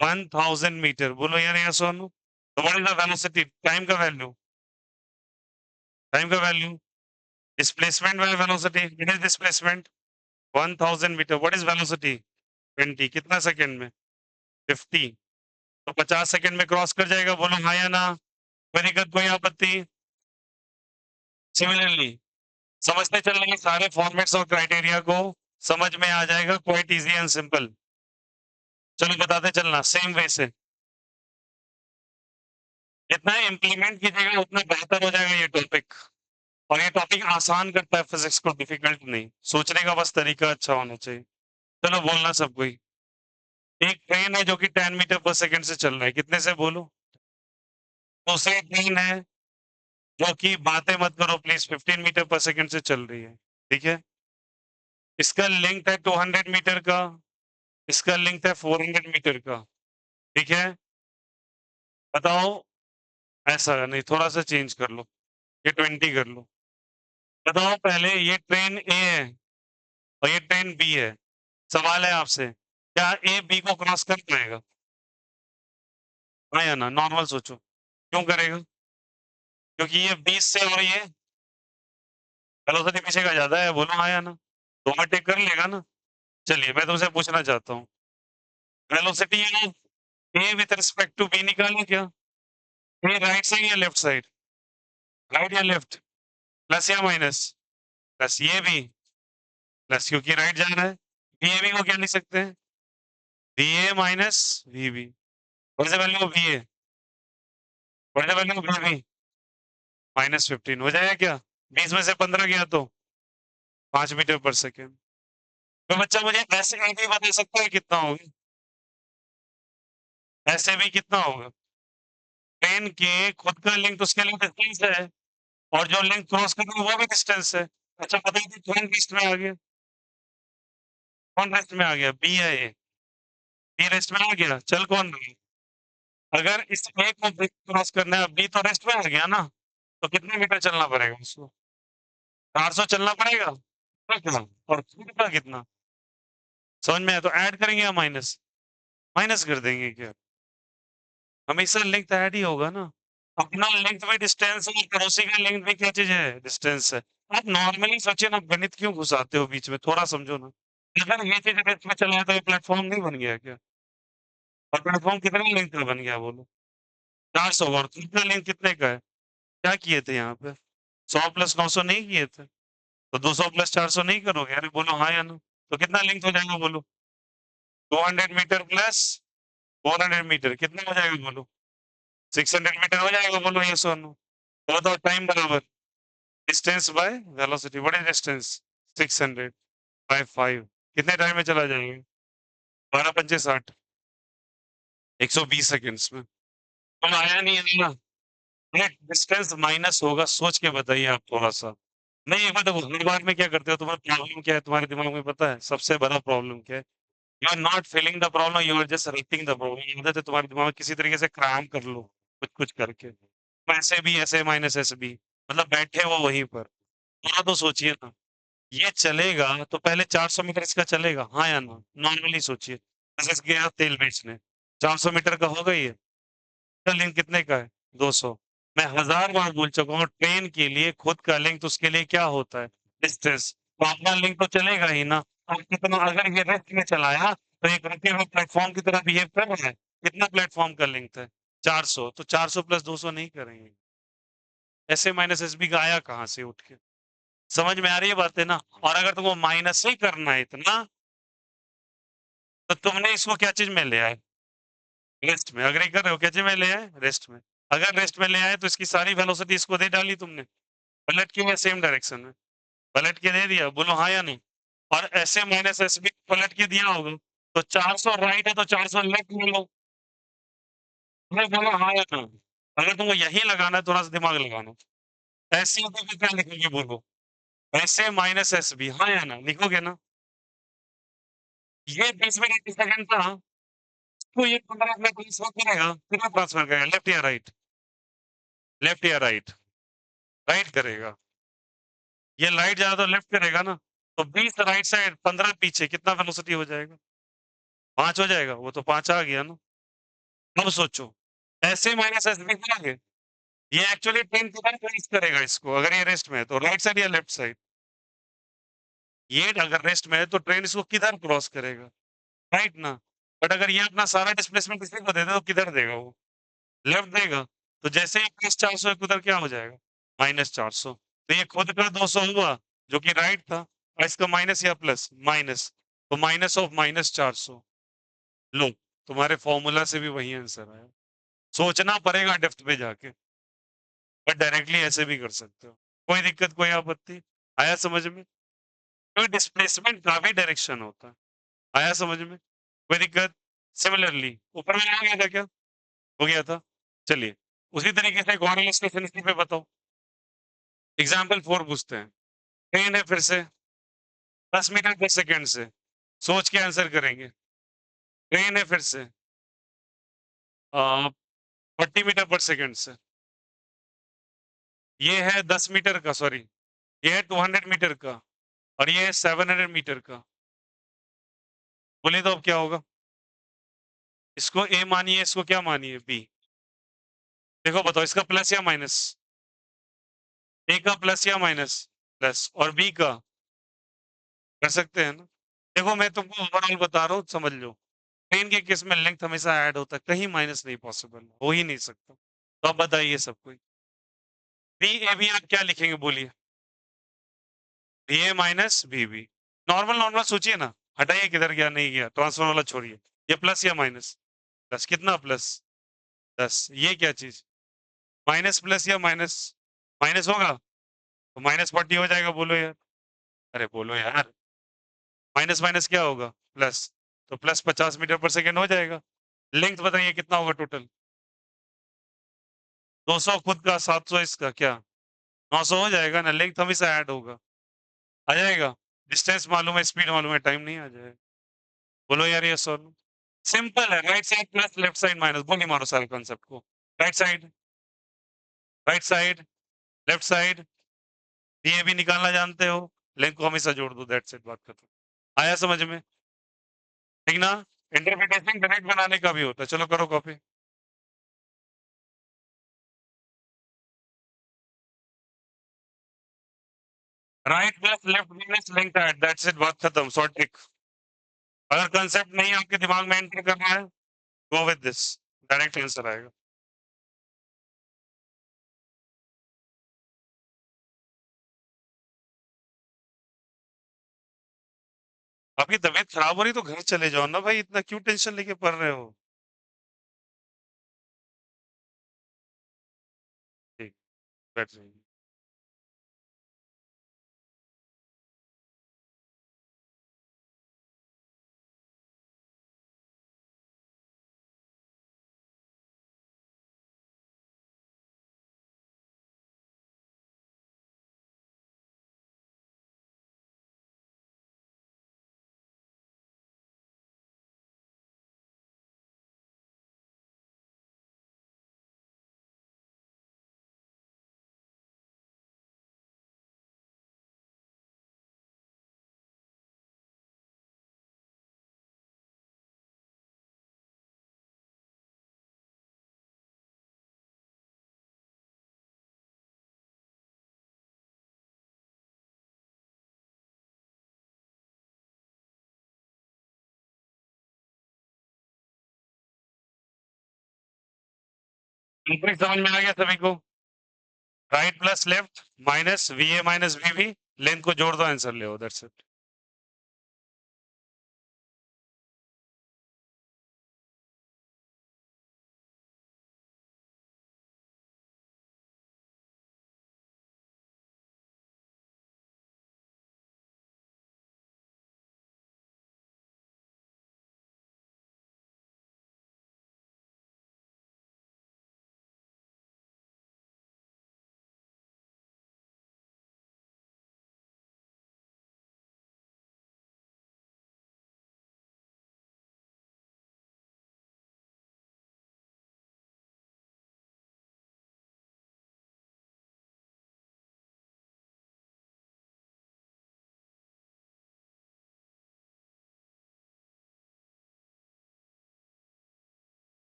1000 मीटर। बोलो यार यहाँ सोनू, तो what is the velocity? Time का वैल्यू, टाइम का value displacement by velocity. It is displacement 1000 metre. What is velocity? 20। कितना सेकंड में? 50। तो 50 सेकंड में क्रॉस कर जाएगा। बोलो हाँ या ना। कोई दिक्कत, कोई आपत्ति? सिमिलरली समझते चल रहे हैं सारे फॉर्मेट्स और क्राइटेरिया को, समझ में आ जाएगा, क्वाइट इजी एंड सिंपल। चलो बताते चलना सेम वे से। जितना इम्प्लीमेंट कीजिएगा उतना बेहतर हो जाएगा ये टॉपिक। और ये टॉपिक आसान करता है फिजिक्स को, डिफिकल्ट नहीं। सोचने का बस तरीका अच्छा होना चाहिए। चलो बोलना सब कोई। एक ट्रेन है जो कि 10 मीटर पर सेकंड से चल रहा है, कितने से बोलो? दूसरी ट्रेन है जो कि बातें मत करो प्लीज, 15 मीटर पर सेकंड से चल रही है। ठीक है, इसका लिंक है 200 मीटर का, इसका लिंक है 400 मीटर का। ठीक है, बताओ। ऐसा नहीं, थोड़ा सा चेंज कर लो, ये 20 कर लो। बताओ पहले, ये ट्रेन ए है और ये ट्रेन बी है। सवाल है आपसे, क्या ए बी को क्रॉस कर पाएगा? हाँ या ना? नॉर्मल सोचो, क्यों करेगा? क्योंकि ये 20 से और ये वेलोसिटी पीछे का ज्यादा है। बोलो हाँ या ना? तो ओवरटेक कर लेगा ना। चलिए मैं तुमसे पूछना चाहता हूँ, velocity of A with respect to B निकालो क्या? ए राइट साइड या लेफ्ट साइड? राइट या लेफ्ट? प्लस या माइनस? प्लस। ये भी प्लस क्योंकि राइट जा रहा है। वी ए बी को क्या लिख सकते हैं? V A minus V B. What is the value of V A? What is the value of V B? -15 हो जाएगा क्या? 20 में से 15 गया तो 5 मीटर पर सेकेंड। तो बच्चा मुझे ऐसे भी बता सकता है कितना होगा? ऐसे भी कितना होगा? ट्रेन के खुद का लेंथ उसके लिए डिस्टेंस है और जो लेंथ क्रॉस कर रहा है वो भी डिस्टेंस है। अच्छा बताइए कौन रेस्ट में आ गया? कौन रेस्ट में आ गया? बी है ए। बी रेस्ट में आ गया, चल कौन रही? अगर इस ए को बी क्रॉस करना है, बी तो रेस्ट में आ गया ना, तो कितने मीटर चलना पड़ेगा उसको? 400 चलना पड़ेगा। कितना? और खुद का कितना? समझ में आया? तो ऐड करेंगे या माइनस? माइनस कर देंगे क्या? हमेशा लेंथ ऐड ही होगा ना। अपना लेंथ भी डिस्टेंस है और पड़ोसी का लेंथ भी क्या चीज है? डिस्टेंस है। आप नॉर्मली सोचिए ना, गणित क्यों घुसाते हो बीच में? थोड़ा समझो ना। अगर ये चीज रेस्ट में चला है तो ये प्लेटफॉर्म नहीं बन गया क्या? और प्लेटफॉर्म कितने लेंथ का बन गया बोलो? 400। और कितना लेंथ कितने का है? क्या किए थे यहाँ पे? 100 प्लस 900 नहीं किए थे? तो 200 प्लस 400 नहीं करोगे? अरे बोलो हाँ या ना। तो कितना लेंथ हो जाएगा बोलो? 200 मीटर प्लस 400 मीटर कितना हो जाएगा बोलो? 600 मीटर हो जाएगा बोलो? ये सोनू बताओ। टाइम बराबर distance by velocity. What is distance? 600 by 5 कितने टाइम में चला जाएगा? 12 पंचे 60, 120 सेकंड्स में। तुम आया नहीं है ना? ये डिस्टेंस माइनस होगा, सोच के बताइए आप थोड़ा सा। नहीं एक बार देखो, हर बार में क्या करते हो? तुम्हारा प्रॉब्लम क्या है तुम्हारे दिमाग में पता है? सबसे बड़ा प्रॉब्लम क्या है? You are not feeling the problem, you are just writing the problem. आदत है तुम्हारे दिमाग में किसी तरीके से क्राम कर लो कुछ कुछ करके। ऐसे भी ऐसे माइनस ऐसे भी, मतलब बैठे हो वहीं पर। थोड़ा तो सोचिए ना। ये चलेगा तो पहले 400 मीटर इसका चलेगा, हाँ या ना? नॉर्मली सोचिए। जैसे गया तेल बेचने, 400 मीटर का होगा ये? का लिंक कितने का है? 200। मैं हजार बार बोल चुका हूँ, ट्रेन के लिए खुद का लिंक उसके लिए क्या होता है? डिस्टेंस। तो अपना लिंक तो चलेगा ही ना। अब कितना अगर ये रेस्ट में चलाया तो एक रुके हुए प्लेटफॉर्म की तरह बिहेव कर रहा है। कितना प्लेटफॉर्म का लिंक है? 400। तो 400 प्लस 200 नहीं करेंगे। ऐसे माइनस एस बी का आया कहाँ से उठ के? समझ में आ रही है बात है ना? और अगर तुमको माइनस ही करना है इतना, तो तुमने इसको क्या चीज में ले आए? रेस्ट में। अगर कर रहे हो क्या चीज में ले आए? रेस्ट में। अगर रेस्ट में ले आए तो इसकी सारी वेलोसिटी इसको दे डाली तुमने। पलट क्यों है सेम डायरेक्शन में? पलट के दे दिया, बोलो हाँ या नहीं? और ऐसे माइनस एस भी पलट के दिया होगा। तो 400 राइट है तो 400 लेफ्ट में लो। मैं बोलो हाँ या ना? अगर तुमको यही लगाना है, थोड़ा सा दिमाग लगाना। ऐसे होते तो क्या लिखोगे बोलो? ऐसे माइनस एस बी, हाँ या ना लिखोगे ना? ये 20 मिनट सेकंड था, तो ये 15 में ट्रांसफर करेगा। कितना ट्रांसफर करेगा? लेफ्ट या राइट? लेफ्ट या राइट? राइट करेगा। ये राइट ज्यादा तो लेफ्ट करेगा ना। तो 20 राइट साइड 15 पीछे, कितना वेलोसिटी हो जाएगा? 5 हो जाएगा। वो तो 5 आ गया ना। अब सोचो, ऐसे माइनस ऐसे लिखेंगे। ये एक्चुअली ट्रेन किधर क्रॉस करेगा इसको? अगर ये रेस्ट में है तो राइट साइड या लेफ्ट साइड? ये अगर रेस्ट में है तो ट्रेन इसको किधर क्रॉस करेगा? राइट ना? बट अगर ये अपना सारा डिस्प्लेसमेंट किसी को दे दे तो किधर देगा वो? लेफ्ट देगा। तो जैसे ही प्लस 400 उधर क्या हो जाएगा? माइनस 400। तो ये खुद का 200 हुआ जो कि राइट था, और इसका माइनस या प्लस? माइनस। तो माइनस ऑफ माइनस 400। लो, तुम्हारे फॉर्मूला से भी वही आंसर आया। सोचना पड़ेगा डेप्थ पे जाके, बट डायरेक्टली ऐसे भी कर सकते हो। कोई दिक्कत कोई आपत्ति? आया समझ में? क्योंकि डिस्प्लेसमेंट का भी डायरेक्शन होता है। आया समझ में? कोई दिक्कत? सिमिलरली ऊपर में आ गया था क्या? हो गया था। चलिए, उसी तरीके से एक और इलस्ट्रेशन इसी पे बताओ। एग्जाम्पल 4 पूछते हैं। ट्रेन है फिर से 10 मीटर पर सेकंड से। सोच के आंसर करेंगे। ट्रेन है फिर से 40 मीटर पर सेकंड से। ये है 10 मीटर का, सॉरी, ये है 200 मीटर का, और ये है 700 मीटर का। बोलिए तो अब क्या होगा? इसको ए मानिए, इसको क्या मानिए? बी। देखो बताओ, इसका प्लस या माइनस? ए का प्लस या माइनस? प्लस। और बी का? कर सकते हैं ना? देखो मैं तुमको ओवरऑल बता रहा हूँ, समझ लो। ट्रेन के केस में लेंथ हमेशा ऐड होता है, कहीं माइनस नहीं पॉसिबल, हो ही नहीं सकता। तो अब बताइए सब कोई। बी ए बी आप क्या लिखेंगे बोलिए? B A minus B B. Normal normal सोचिए ना। हटाइए किधर गया नहीं गया, ट्रांसफर वाला छोड़िए। ये प्लस या माइनस? प्लस। कितना प्लस? 10। ये क्या चीज? माइनस प्लस या माइनस? माइनस होगा तो माइनस 40 हो जाएगा, बोलो यार। अरे बोलो यार। माइनस माइनस क्या होगा? प्लस। तो प्लस 50 मीटर पर सेकेंड हो जाएगा। लेंथ बताइए कितना होगा टोटल? 200 खुद का, 700 इसका, क्या 900 हो जाएगा ना, लेंथ हमेशा ऐड होगा, आ जाएगा। डिस्टेंस मालूम है, स्पीड मालूम है, टाइम नहीं आ जाएगा। बोलो यार ये सॉल्व सिंपल है, right side plus left side minus, गोली मारो सारे कॉन्सेप्ट को। Right side, right side, left side, ये भी निकालना जानते हो, लेंथ को हमेशा जोड़ दो, दैट्स इट, बात खत्म। आया समझ में? ठीक ना? इंटरप्रिटेशन डायरेक्ट बनाने का भी होता है, चलो करो copy. Right plus left minus length add, that's it, बात खत्म, शॉर्ट ट्रिक। अगर कंसेप्ट नहीं आपके दिमाग में एंटर करना है, go with this, direct answer आएगा। आपकी तबीयत खराब हो रही तो घर चले जाओ ना भाई, इतना क्यों टेंशन लेके पढ़ रहे हो? ठीक, बैठ जाइए। कंप्लीट समझ में आ गया सभी को? Right plus left minus V A minus V B, length को जोड़ दो, आंसर ले आओ, दैट्स इट।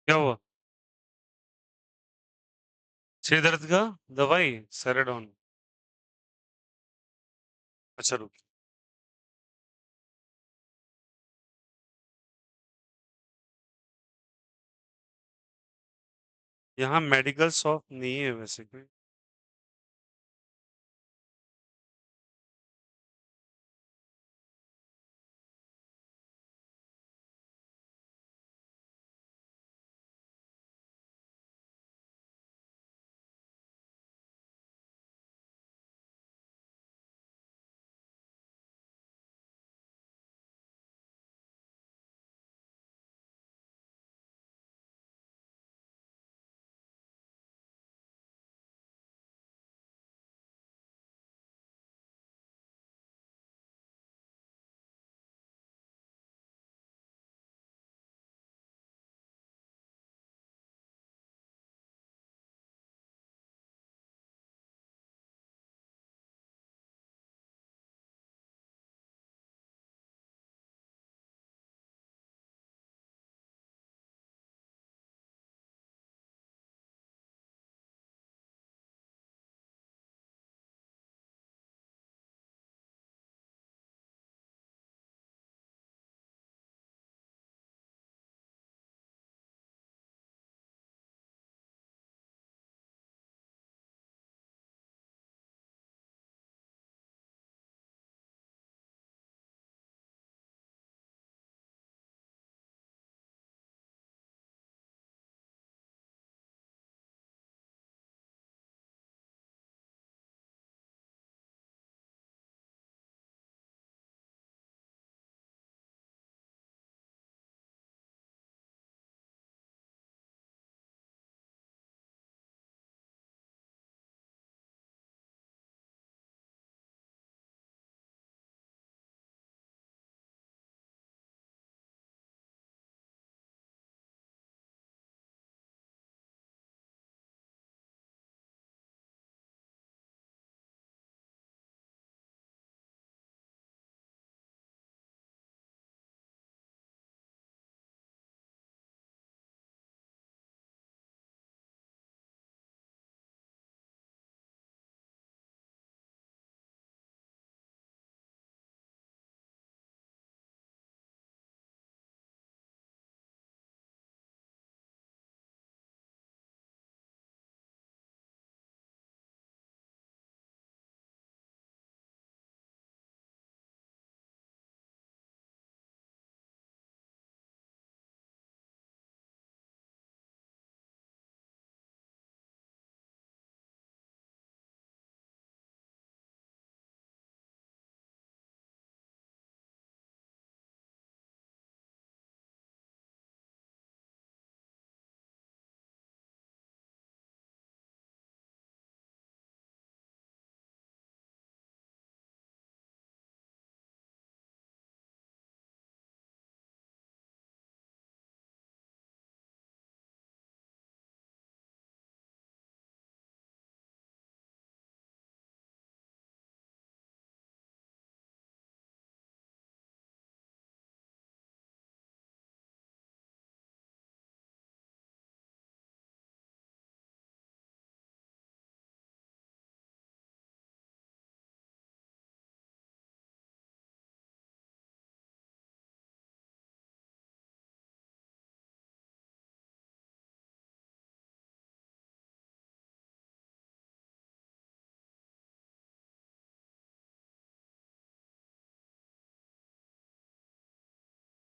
क्या हुआ? सिर दर्द का दवाई सेरेडोन? अच्छा रुक, यहाँ मेडिकल शॉप नहीं है वैसे कोई।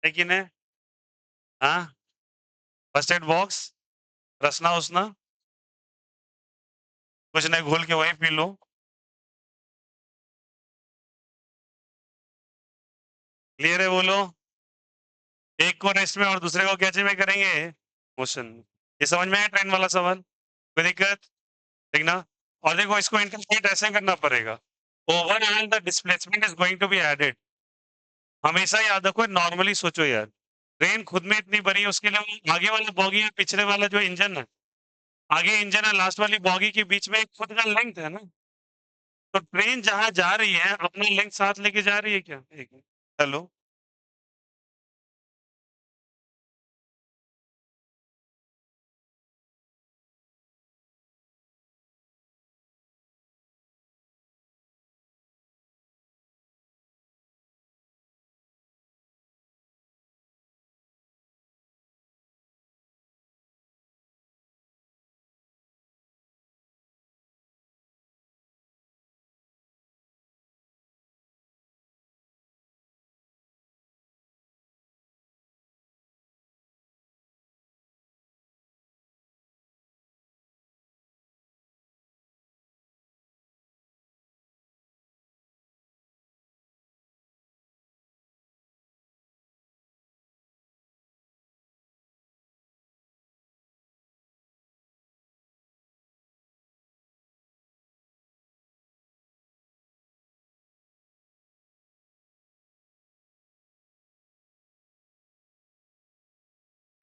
है कि नहीं? हाँ? फर्स्ट एड बॉक्स, रसना-वसना, कुछ नहीं घोल के वही पी लो। क्लियर है बोलो? एक को रेस्ट में और दूसरे को कैचे में करेंगे? मोशन। ये समझ में आया ट्रेन वाला सवाल? कोई दिक्कत? ठीक ना? और देखो इसको इंटरप्रेट ऐसे करना पड़ेगा। Overall the displacement is going to be added. हमेशा याद रखो, नॉर्मली सोचो यार, ट्रेन खुद में इतनी बड़ी है, उसके लिए वो आगे वाला बॉगी है, पिछले वाला जो इंजन है, आगे इंजन है, लास्ट वाली बॉगी के बीच में एक फुट का लेंथ है ना, तो ट्रेन जहां जा रही है अपना लेंथ साथ लेके जा रही है क्या? एक मिनट। हेलो?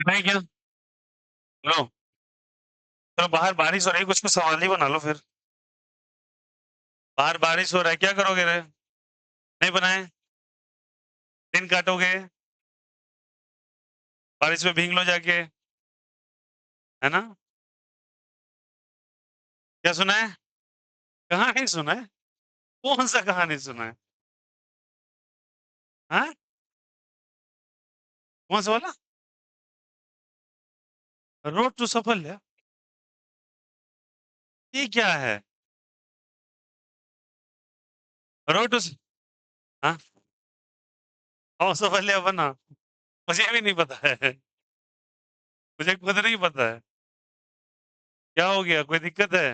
नहीं क्या? लो, तो बाहर बारिश हो रही है, कुछ कुछ सवाल ही बना लो फिर। बाहर बारिश हो रहा है, क्या करोगे रे? नहीं बनाए? दिन काटोगे? बारिश में भीग लो जाके, है ना? क्या सुना है? कहाँ नहीं सुना है? कौन सा कहानी सुना है? हाँ? कौन सा वाला? रोड टू सफल है? ये क्या है? रोड टू हाँ? कौन सफल है बना? मुझे भी नहीं पता है। मुझे खुद नहीं पता है। क्या हो गया? कोई दिक्कत है?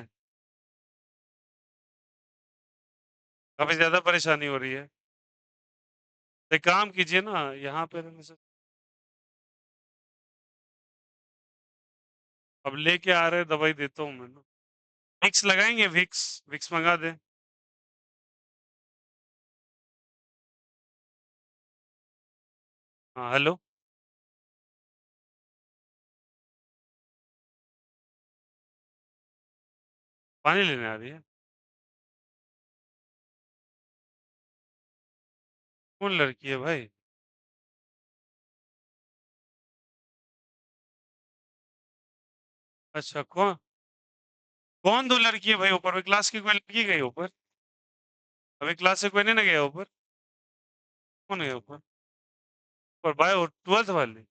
काफी ज्यादा परेशानी हो रही है। तो एक काम कीजिए ना, यहाँ पे रहने से अब लेके आ रहे, दवाई देता हूँ मैं ना। विक्स लगाएंगे? विक्स, विक्स मंगा दे। हाँ हेलो? पानी लेने आ रही है? कौन लड़की है भाई? अच्छा, कौन? कौन दो लड़की है भाई ऊपर? अभी क्लास की कोई लड़की गई ऊपर? अभी क्लास से कोई नहीं ना गया ऊपर? कौन है ऊपर? और भाई वो 12th वाली?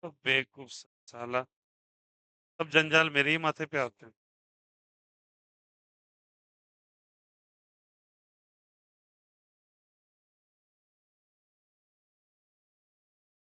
तो बेवकूफ साला, सब जंजाल मेरे ही माथे पे आते हैं।